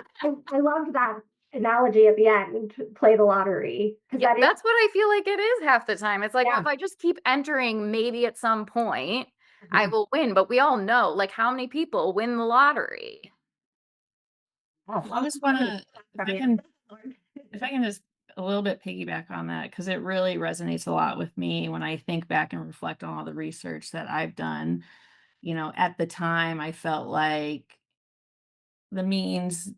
I loved that analogy at the end, play the lottery. Because Yeah, that is, that's what I feel like it is half the time. It's like, well, yeah. if I just keep entering, maybe at some point I Mhm. will win. But we all know, like, how many people win the lottery? Oh, I just want to, from you. if I can just a little bit piggyback on that, because it really resonates a lot with me when I think back and reflect on all the research that I've done. At the time, I felt like the means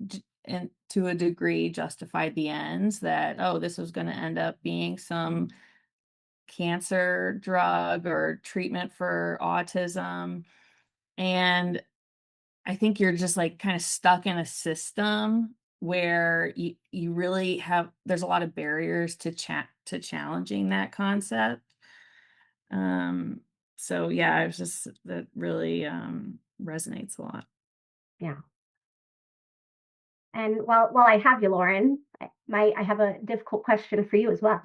and to a degree justified the ends, that, oh, this was going to end up being some cancer drug or treatment for autism. And I think you're just like kind of stuck in a system where you really have, there's a lot of barriers to challenging that concept. Um, so yeah, I was just, that really resonates a lot. Yeah. And while I have you, Lauren, I have a difficult question for you as well.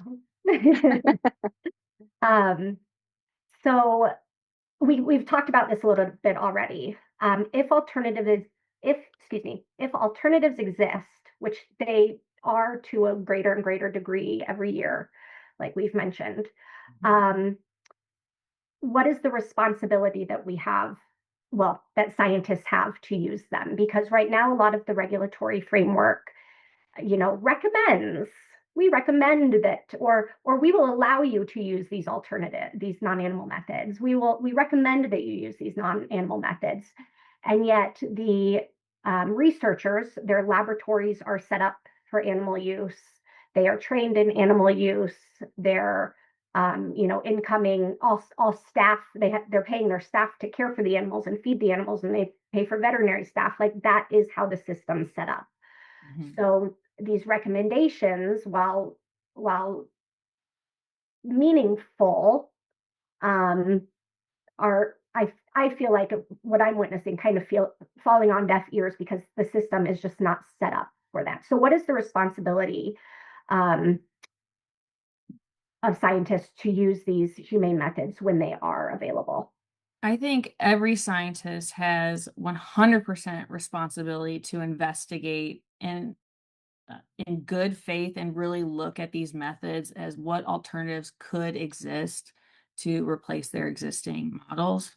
um, so we've talked about this a little bit already. If alternatives exist, which they are to a greater and greater degree every year, like we've mentioned, what is the responsibility that we have, well, that scientists have to use them? Because right now, a lot of the regulatory framework, recommends, we recommend that, or we will allow you to use these non-animal methods. We recommend that you use these non-animal methods. And yet the researchers, their laboratories are set up for animal use. They are trained in animal use. They're incoming all staff. They're paying their staff to care for the animals and feed the animals, and they pay for veterinary staff. Like, that is how the system's set up. Mhm. So these recommendations, while meaningful, are, I feel like what I'm witnessing kind of falling on deaf ears, because the system is just not set up for that. So what is the responsibility um, of scientists to use these humane methods when they are available? I think every scientist has 100% responsibility to investigate and in good faith and really look at these methods as what alternatives could exist to replace their existing models.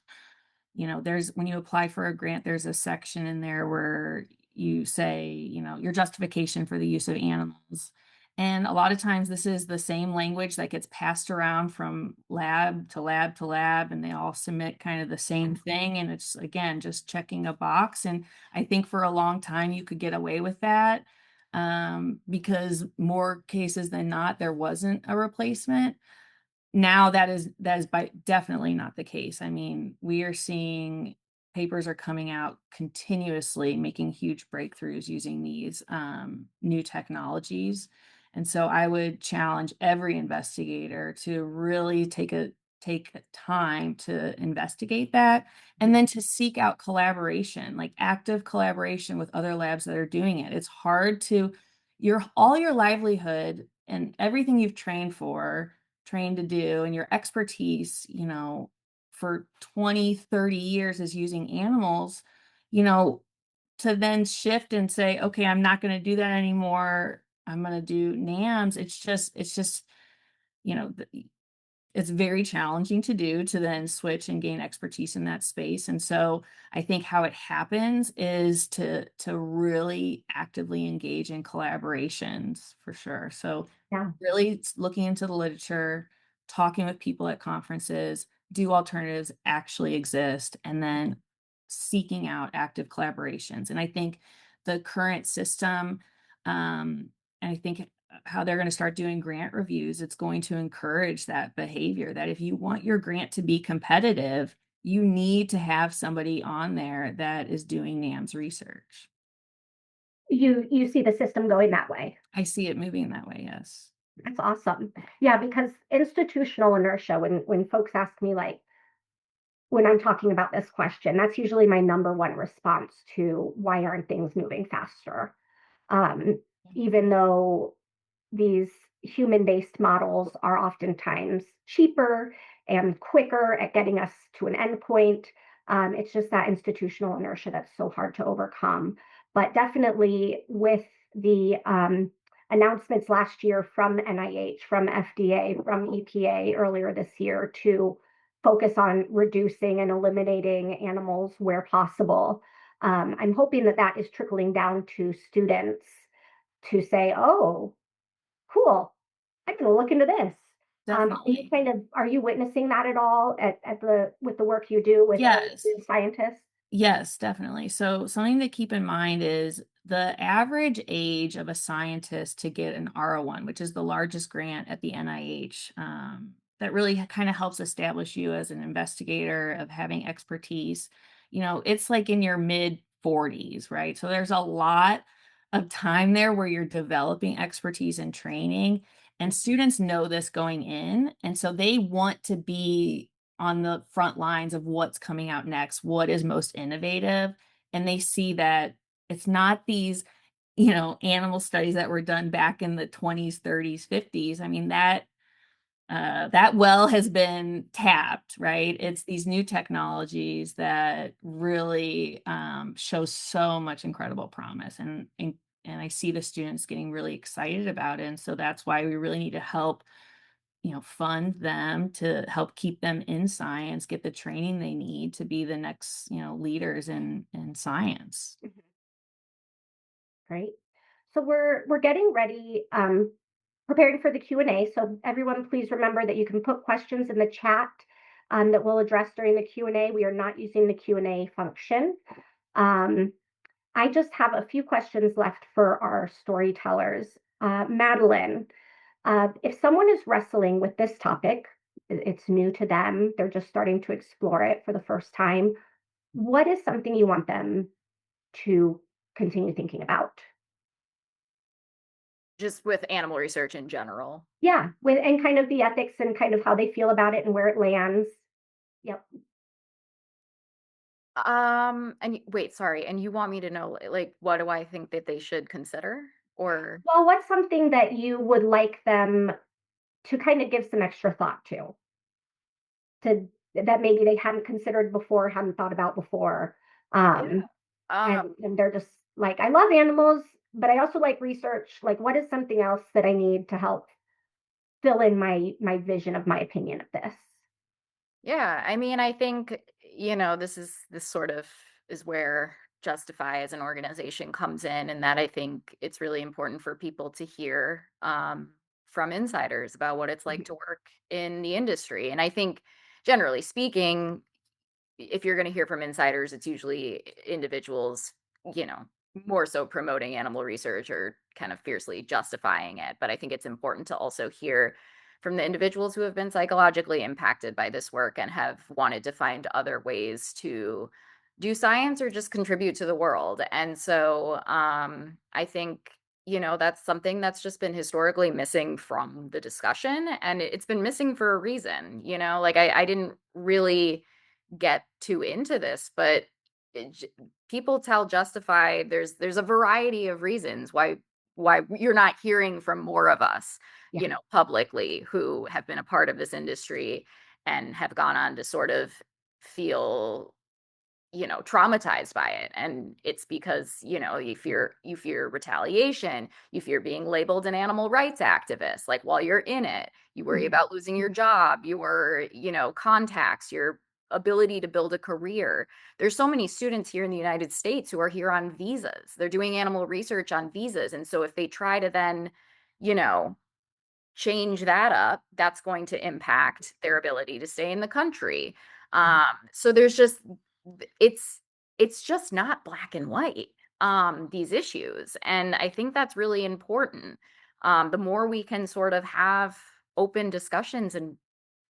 there's, when you apply for a grant, there's a section in there where you say, your justification for the use of animals. And a lot of times this is the same language that gets passed around from lab to lab to lab, and they all submit kind of the same thing. And it's, again, just checking a box. And I think for a long time you could get away with that, because more cases than not, there wasn't a replacement. Now that is definitely not the case. I mean, we are seeing papers are coming out continuously, making huge breakthroughs using these new technologies. And so I would challenge every investigator to really take time to investigate that, and then to seek out collaboration, like active collaboration with other labs that are doing it. It's hard to all your livelihood and everything you've trained to do, and your expertise, for 20, 30 years is using animals, to then shift and say, okay, I'm not going to do that anymore. I'm going to do NAMS. It's just, you know, it's very challenging to do, to then switch and gain expertise in that space. And so I think how it happens is to really actively engage in collaborations, for sure. So Yeah. really looking into the literature, talking with people at conferences, do alternatives actually exist, and then seeking out active collaborations. And I think the current system, and I think how they're going to start doing grant reviews, it's going to encourage that behavior, that if you want your grant to be competitive, you need to have somebody on there that is doing NAMS research. You see the system going that way. I see it moving that way, yes. That's awesome. Yeah, because institutional inertia, when folks ask me, like, when I'm talking about this question, that's usually my number one response to why aren't things moving faster? Even though these human-based models are oftentimes cheaper and quicker at getting us to an endpoint. It's just that institutional inertia that's so hard to overcome. But definitely with the announcements last year from NIH, from FDA, from EPA earlier this year to focus on reducing and eliminating animals where possible, I'm hoping that that is trickling down to students to say, oh, cool, I'm going to look into this. Definitely. Are you witnessing that at all with the work you do with Yes. scientists? Yes, definitely. So something to keep in mind is the average age of a scientist to get an R01, which is the largest grant at the NIH, that really kind of helps establish you as an investigator of having expertise. It's like in your mid 40s, right? So there's a lot of time there where you're developing expertise and training, and students know this going in. And so they want to be on the front lines of what's coming out next, what is most innovative. And they see that it's not these, animal studies that were done back in the 20s, 30s, 50s. I mean, that well has been tapped, right? It's these new technologies that really show so much incredible promise. And I see the students getting really excited about it. And so that's why we really need to help fund them, to help keep them in science, get the training they need to be the next, leaders in science. Great. So we're getting ready, preparing for the Q&A. So everyone, please remember that you can put questions in the chat that we'll address during the Q&A. We are not using the Q&A function. I just have a few questions left for our storytellers. Madeline, if someone is wrestling with this topic, it's new to them, they're just starting to explore it for the first time, what is something you want them to continue thinking about? Just with animal research in general. Yeah, and kind of the ethics and kind of how they feel about it and where it lands. Yep. And wait, sorry, and you want me to know, like, what do I think that they should consider? Or Well, what's something that you would like them to kind of give some extra thought to that maybe they hadn't considered before, hadn't thought about before? yeah. And they're just like, I love animals, but I also like research. Like, what is something else that I need to help fill in my vision of my opinion of this? Yeah, I mean, I think, this sort of is where Justify as an organization comes in, and that I think it's really important for people to hear from insiders about what it's like to work in the industry. And I think, generally speaking, if you're going to hear from insiders, it's usually individuals, you know, more so promoting animal research or kind of fiercely justifying it. But I think it's important to also hear from the individuals who have been psychologically impacted by this work and have wanted to find other ways to do science or just contribute to the world. And so I think, that's something that's just been historically missing from the discussion. And it's been missing for a reason, like I didn't really get too into this, but people tell Justify there's a variety of reasons why you're not hearing from more of us, publicly, who have been a part of this industry and have gone on to sort of feel traumatized by it. And it's because you fear retaliation, you fear being labeled an animal rights activist, like while you're in it, you worry about losing your job, your contacts, your ability to build a career. There's so many students here in the United States who are here on visas. They're doing animal research on visas, and so if they try to then you know change that up, that's going to impact their ability to stay in the country. So there's just it's just not black and white, these issues. And I think that's really important. The more we can sort of have open discussions and,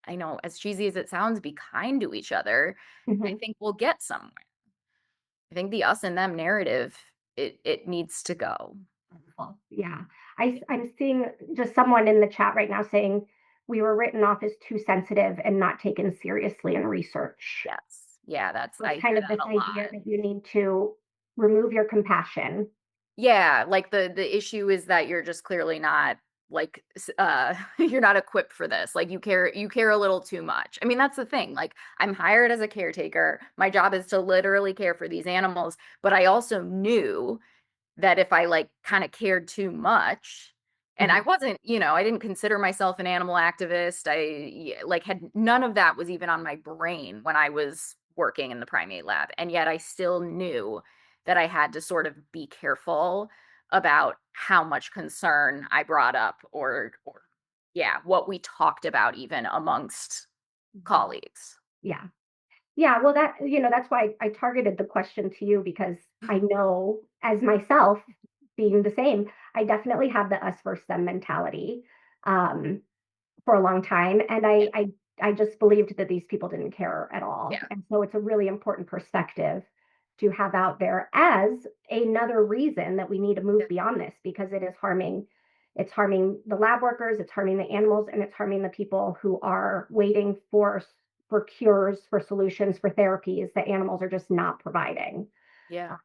I know, as cheesy as it sounds, be kind to each other, I think we'll get somewhere. I think the us and them narrative, it needs to go. Yeah. I'm seeing just someone in the chat right now saying we were written off as too sensitive and not taken seriously in research. Yes. Yeah, So I it's kind hear of that this a lot. idea that you need to remove your compassion. Yeah, like the issue is that you're just clearly not like you're not equipped for this. Like you care a little too much. I mean, that's the thing. Like I'm hired as a caretaker. My job is to literally care for these animals, but I also knew that if I like kind of cared too much, and I wasn't, I didn't consider myself an animal activist. I like had none of that was even on my brain when I was working in the primate lab. And yet I still knew that I had to sort of be careful about how much concern I brought up or yeah, what we talked about even amongst colleagues. Yeah. Yeah, well, that's why I targeted the question to you, because I know, as myself being the same, I definitely have the us versus them mentality um, for a long time, and I just believed that these people didn't care at all, Yeah. and so it's a really important perspective to have out there as another reason that we need to move beyond this, because it is harming. It's harming the lab workers, it's harming the animals, and it's harming the people who are waiting for cures, for solutions, for therapies that animals are just not providing. Yeah.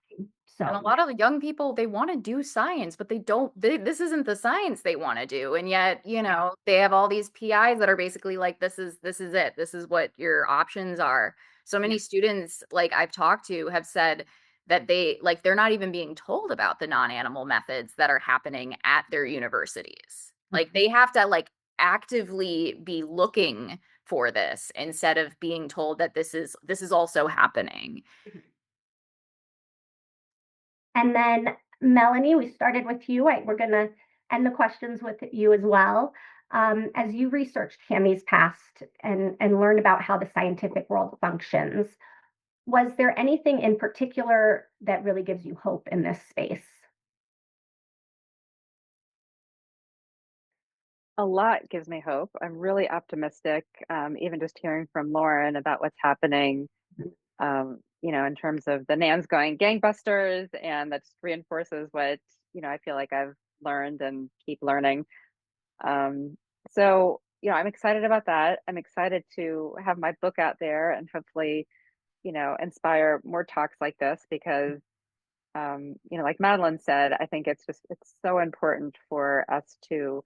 So, And a lot of the young people, they want to do science, but this isn't the science they want to do. And yet, they have all these PIs that are basically like, this is it. This is what your options are. So many students, like I've talked to, have said that they're not even being told about the non-animal methods that are happening at their universities. Like they have to like actively be looking for this instead of being told that this is also happening. and then Melanie, we started with you. We're going to end the questions with you as well. As you researched Cammie's past and learned about how the scientific world functions, was there anything in particular that really gives you hope in this space? A lot gives me hope. I'm really optimistic, even just hearing from Lauren about what's happening, in terms of the NAMS going gangbusters, and that just reinforces what, I feel like I've learned and keep learning. So, I'm excited about that. I'm excited to have my book out there and hopefully, inspire more talks like this because, like Madeline said, I think it's so important for us to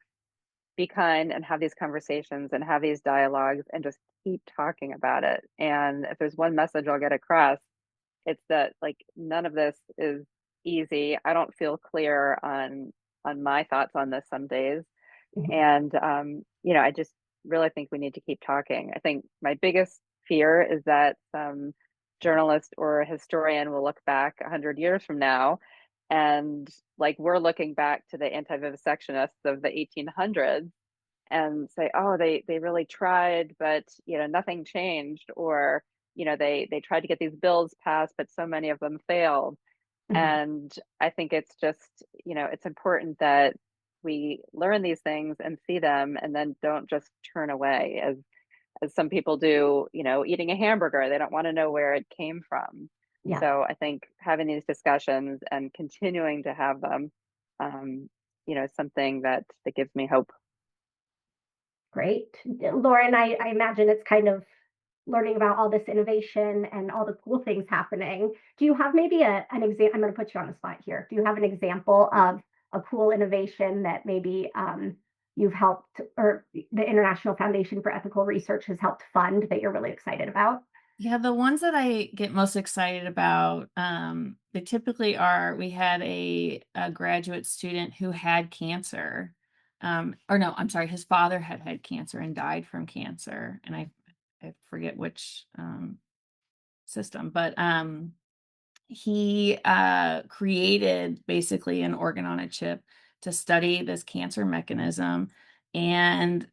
be kind and have these conversations and have these dialogues and just keep talking about it. And if there's one message I'll get across, it's that like none of this is easy. I don't feel clear on my thoughts on this some days. And I just really think we need to keep talking. I think my biggest fear is that some journalist or historian will look back 100 years from now, and like we're looking back to the anti-vivisectionists of the 1800s and say, oh, they really tried, but nothing changed, or they tried to get these bills passed, but so many of them failed. Mhm. And I think it's just, it's important that we learn these things and see them and then don't just turn away as some people do, eating a hamburger. They don't want to know where it came from. Yeah, So I think having these discussions and continuing to have them, is something that gives me hope. great. Lauren, I imagine it's kind of learning about all this innovation and all the cool things happening. Do you have maybe an example? I'm going to put you on the spot here. Do you have an example of a cool innovation that maybe you've helped, or the International Foundation for Ethical Research has helped fund, that you're really excited about? Yeah, the ones that I get most excited about, they typically are, we had a graduate student who had cancer. Or no, I'm sorry, his father had cancer and died from cancer. And I forget which system, but he created basically an organ on a chip to study this cancer mechanism and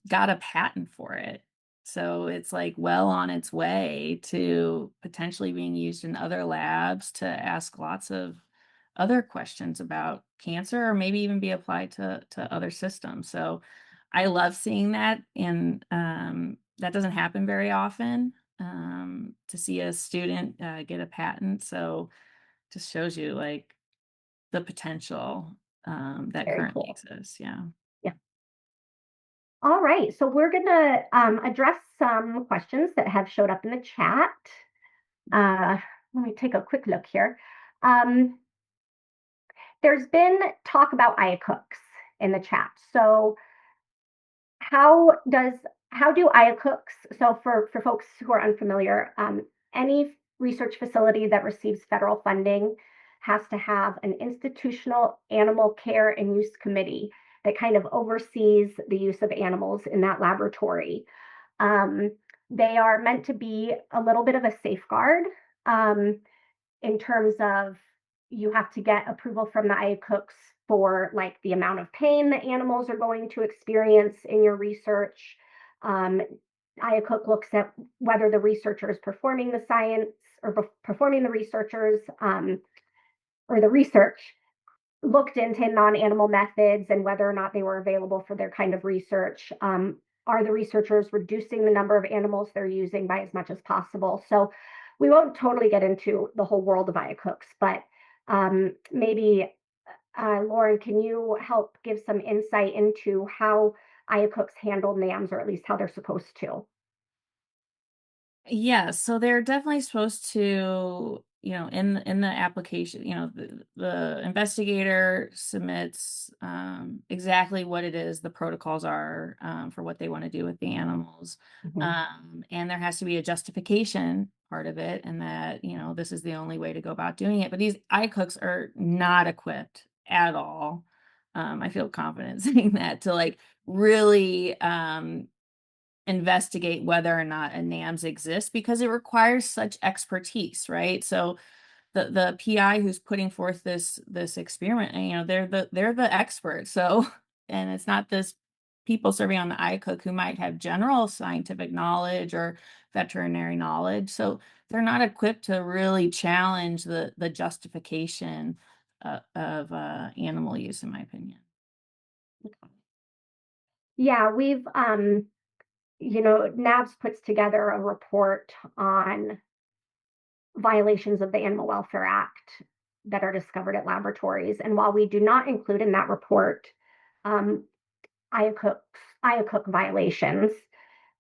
got a patent for it. So it's like well on its way to potentially being used in other labs to ask lots of other questions about cancer, or maybe even be applied to other systems. So I love seeing that. And that doesn't happen very often, to see a student get a patent. So just shows you like the potential that Very currently cool. exists. Yeah. Yeah. All right. So we're going to address some questions that have showed up in the chat. Let me take a quick look here. There's been talk about IACUCs in the chat. So how do IACUCs, so for folks who are unfamiliar, any research facility that receives federal funding has to have an institutional animal care and use committee that kind of oversees the use of animals in that laboratory. Um, they are meant to be a little bit of a safeguard, in terms of, you have to get approval from the IACUCs for like the amount of pain that animals are going to experience in your research. IACUC looks at whether the researcher is performing the science, or performing the researchers, or the research looked into non-animal methods and whether or not they were available for their kind of research. Are the researchers reducing the number of animals they're using by as much as possible? So we won't totally get into the whole world of IACUCs, but maybe Lauren, can you help give some insight into how IACUCs handle NAMS, or at least how they're supposed to? Yeah, so they're definitely supposed to, in the application, the investigator submits exactly what it is the protocols are, for what they want to do with the animals. Mhm. And there has to be a justification part of it, and that, this is the only way to go about doing it. But these iCooks are not equipped at all. I feel confident saying that, to like really investigate whether or not a NAMS exists, because it requires such expertise, right? So the PI who's putting forth this experiment, they're the experts. So and it's not this people serving on the ICOOK who might have general scientific knowledge or veterinary knowledge. So they're not equipped to really challenge the justification of animal use, in my opinion. Yeah, we've NAVS puts together a report on violations of the Animal Welfare Act that are discovered at laboratories. And while we do not include in that report um, IACUC violations,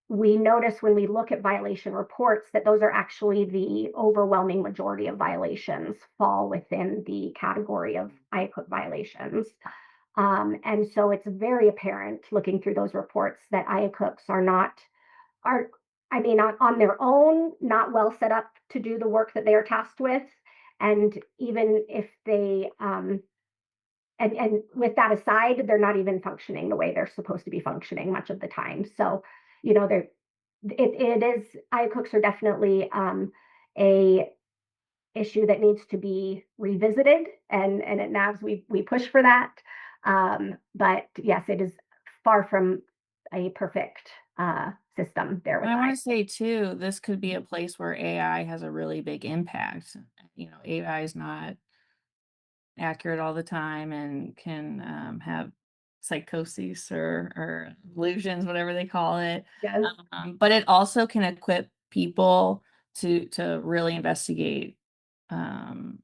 we notice when we look at violation reports that those are actually the overwhelming majority of violations fall within the category of IACUC violations. And so it's very apparent looking through those reports that IACUCs are, I mean, on their own, not well set up to do the work that they are tasked with. And even if they, and with that aside, they're not even functioning the way they're supposed to be functioning much of the time. So, they're it is, eye cooks are definitely a issue that needs to be revisited, and at NAVS we push for that. But yes, it is far from a perfect system there with I want eye. to say too, this could be a place where AI has a really big impact. AI is not accurate all the time and can have psychosis or illusions, whatever they call it. Yes. But it also can equip people to really investigate um,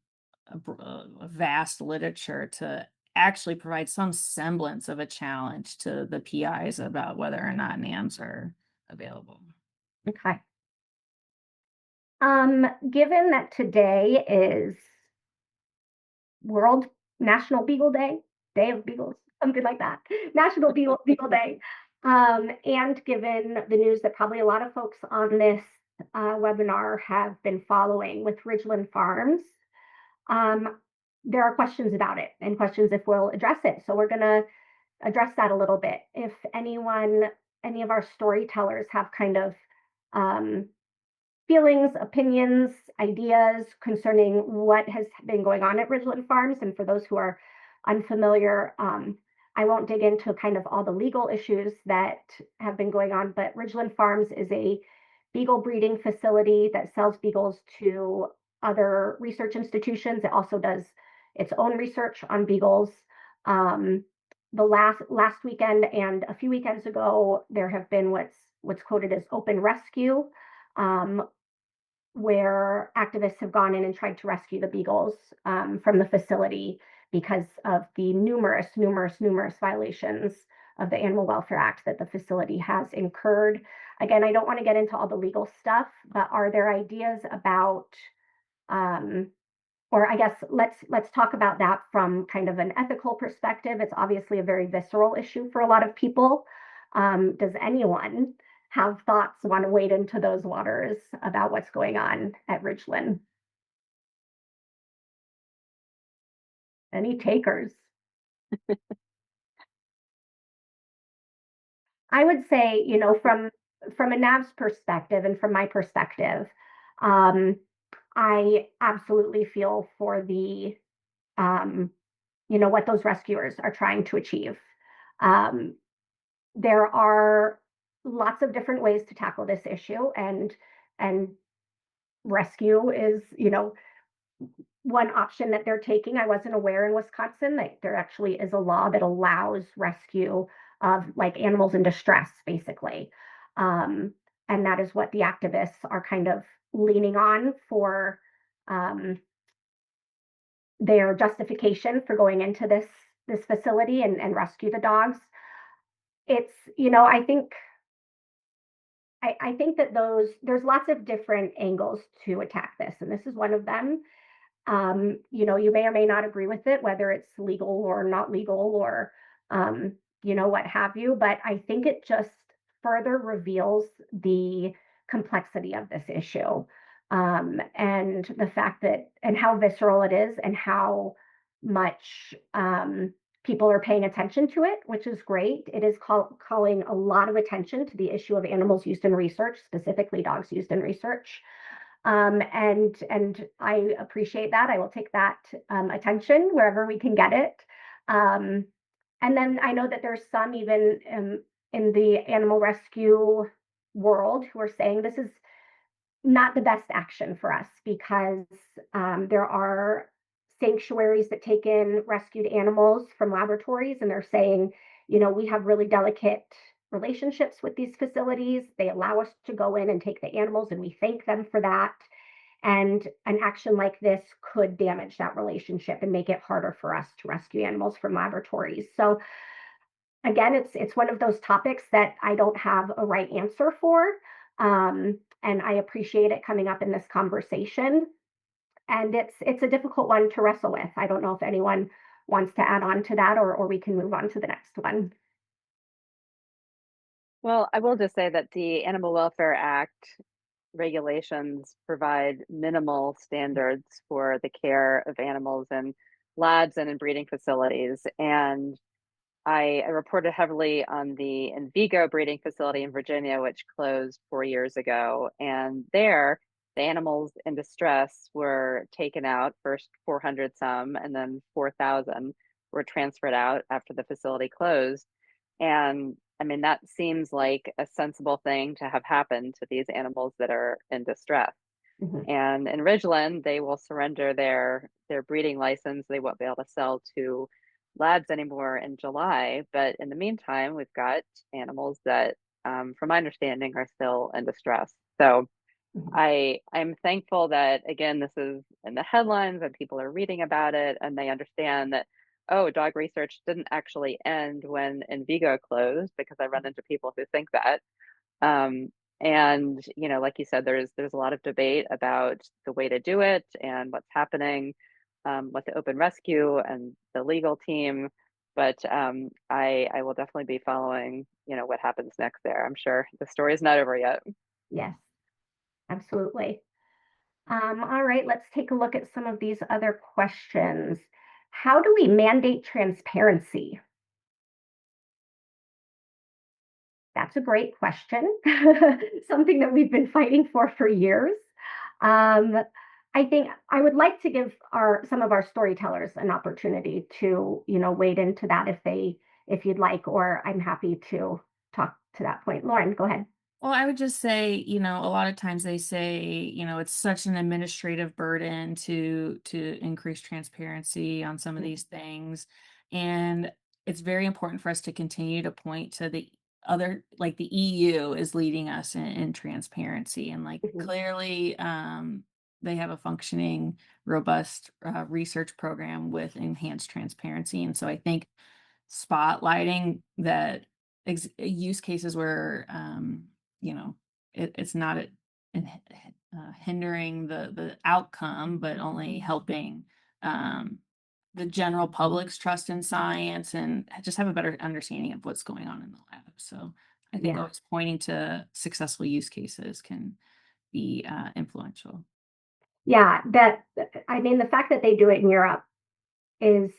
a vast literature to actually provide some semblance of a challenge to the PIs about whether or not NAMs are available. Okay. Given that today is World National Beagle Day, Day of Beagles, something like that, National Beagle Day, and given the news that probably a lot of folks on this webinar have been following with Ridgeland Farms, there are questions about it and questions if we'll address it. So we're going to address that a little bit. If any of our storytellers have kind of feelings, opinions, ideas concerning what has been going on at Ridgeland Farms. And for those who are unfamiliar, I won't dig into kind of all the legal issues that have been going on, but Ridgeland Farms is a beagle breeding facility that sells beagles to other research institutions. It also does its own research on beagles. The last weekend and a few weekends ago, there have been what's quoted as open rescue, where activists have gone in and tried to rescue the beagles from the facility because of the numerous violations of the Animal Welfare Act that the facility has incurred. Again, I don't want to get into all the legal stuff, but are there ideas about, or I guess let's talk about that from kind of an ethical perspective. It's obviously a very visceral issue for a lot of people. Does anyone have thoughts, want to wade into those waters about what's going on at Ridgeland? Any takers? I would say, from a NAVS perspective and from my perspective, I absolutely feel for the, what those rescuers are trying to achieve. There are lots of different ways to tackle this issue, and rescue is, one option that they're taking. I wasn't aware in Wisconsin that there actually is a law that allows rescue of like animals in distress, basically. And that is what the activists are kind of leaning on for their justification for going into this facility and rescue the dogs. It's, I think that there's lots of different angles to attack this, and this is one of them. You may or may not agree with it, whether it's legal or not legal, or what have you. But I think it just further reveals the complexity of this issue, and the fact that, and how visceral it is, and how much people are paying attention to it, which is great. It is calling a lot of attention to the issue of animals used in research, specifically dogs used in research. And I appreciate that. I will take that attention wherever we can get it. And then I know that there's some even in the animal rescue world who are saying this is not the best action for us, because there are sanctuaries that take in rescued animals from laboratories, and they're saying, we have really delicate relationships with these facilities. They allow us to go in and take the animals, and we thank them for that. And an action like this could damage that relationship and make it harder for us to rescue animals from laboratories. So again, it's one of those topics that I don't have a right answer for. And I appreciate it coming up in this conversation. And it's a difficult one to wrestle with. I don't know if anyone wants to add on to that, or we can move on to the next one. Well, I will just say that the Animal Welfare Act regulations provide minimal standards for the care of animals in labs and in breeding facilities. And I reported heavily on the Envigo breeding facility in Virginia, which closed 4 years ago. And there, the animals in distress were taken out, first 400 some, and then 4,000 were transferred out after the facility closed. And I mean, that seems like a sensible thing to have happened to these animals that are in distress. Mhm. And in Ridgeland, they will surrender their breeding license. They won't be able to sell to labs anymore in July. But in the meantime, we've got animals that, from my understanding, are still in distress. So Mhm. I'm thankful that again this is in the headlines and people are reading about it and they understand that, oh, dog research didn't actually end when Envigo closed, because I run into people who think that. Um, and you know, like you said, there's a lot of debate about the way to do it and what's happening with the open rescue and the legal team. But I will definitely be following, you know, what happens next there. I'm sure the story is not over yet. Yes, absolutely. All right, let's take a look at some of these other questions. How do we mandate transparency? That's a great question. Something that we've been fighting for years. Um, I think I would like to give some of our storytellers an opportunity to, wade into that if you'd like, or I'm happy to talk to that point. Lauren, go ahead. Well, I would just say, a lot of times they say, it's such an administrative burden to increase transparency on some of these things. And it's very important for us to continue to point to the other, like the EU is leading us in transparency. And like Mhm. clearly, they have a functioning, robust research program with enhanced transparency. And so I think spotlighting that use cases where it's not hindering the outcome, but only helping um, the general public's trust in science and just have a better understanding of what's going on in the lab. So I think Yeah. always pointing to successful use cases can be influential. Yeah, I mean, the fact that they do it in Europe is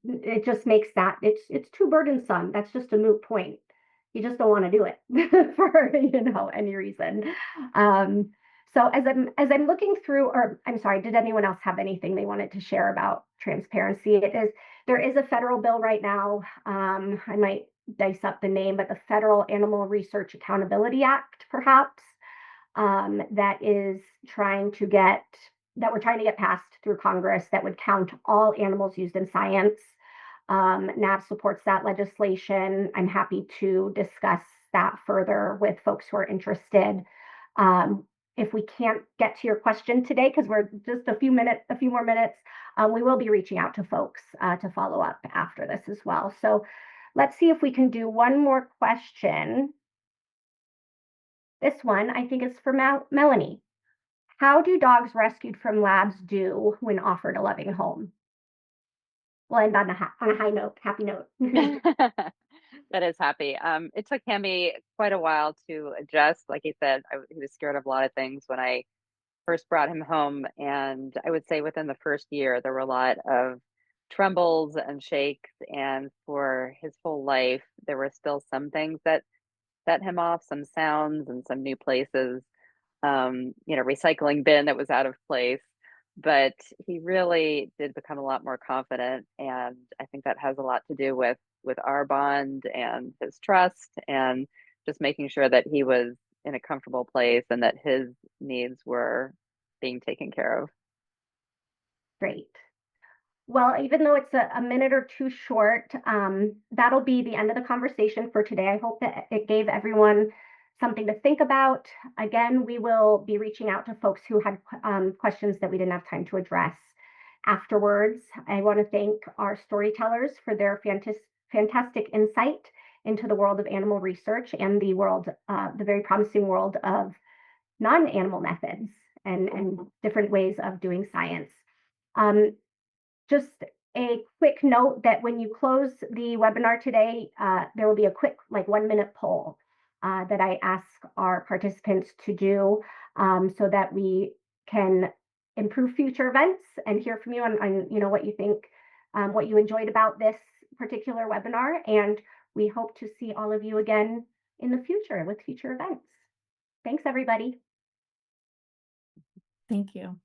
it just makes that it's too burdensome. That's just a moot point. You just don't want to do it for any reason. Um, so as I'm looking through, or I'm sorry, did anyone else have anything they wanted to share about transparency? There is a federal bill right now. I might dice up the name, but the Federal Animal Research Accountability Act, perhaps, that is trying to get that we're trying to get passed through Congress that would count all animals used in science. NAVS supports that legislation. I'm happy to discuss that further with folks who are interested. If we can't get to your question today, because we're just a few more minutes, we will be reaching out to folks to follow up after this as well. So let's see if we can do one more question. This one, I think, is for Melanie. How do dogs rescued from labs do when offered a loving home? We'll end on a high note, happy note. That is happy. It took Hammy quite a while to adjust. Like he said, he was scared of a lot of things when I first brought him home. And I would say within the first year, there were a lot of trembles and shakes. And for his whole life, there were still some things that set him off, some sounds and some new places, recycling bin that was out of place. But he really did become a lot more confident. And I think that has a lot to do with our bond and his trust and just making sure that he was in a comfortable place and that his needs were being taken care of. Great. Well, even though it's a minute or two short, that'll be the end of the conversation for today. I hope that it gave everyone something to think about. Again, we will be reaching out to folks who had questions that we didn't have time to address afterwards. I want to thank our storytellers for their fantastic insight into the world of animal research and the very promising world of non-animal methods and different ways of doing science. Just a quick note that when you close the webinar today, there will be a quick, like 1 minute poll that I ask our participants to do so that we can improve future events and hear from you on what you think, what you enjoyed about this particular webinar, and we hope to see all of you again in the future with future events. Thanks, everybody. Thank you.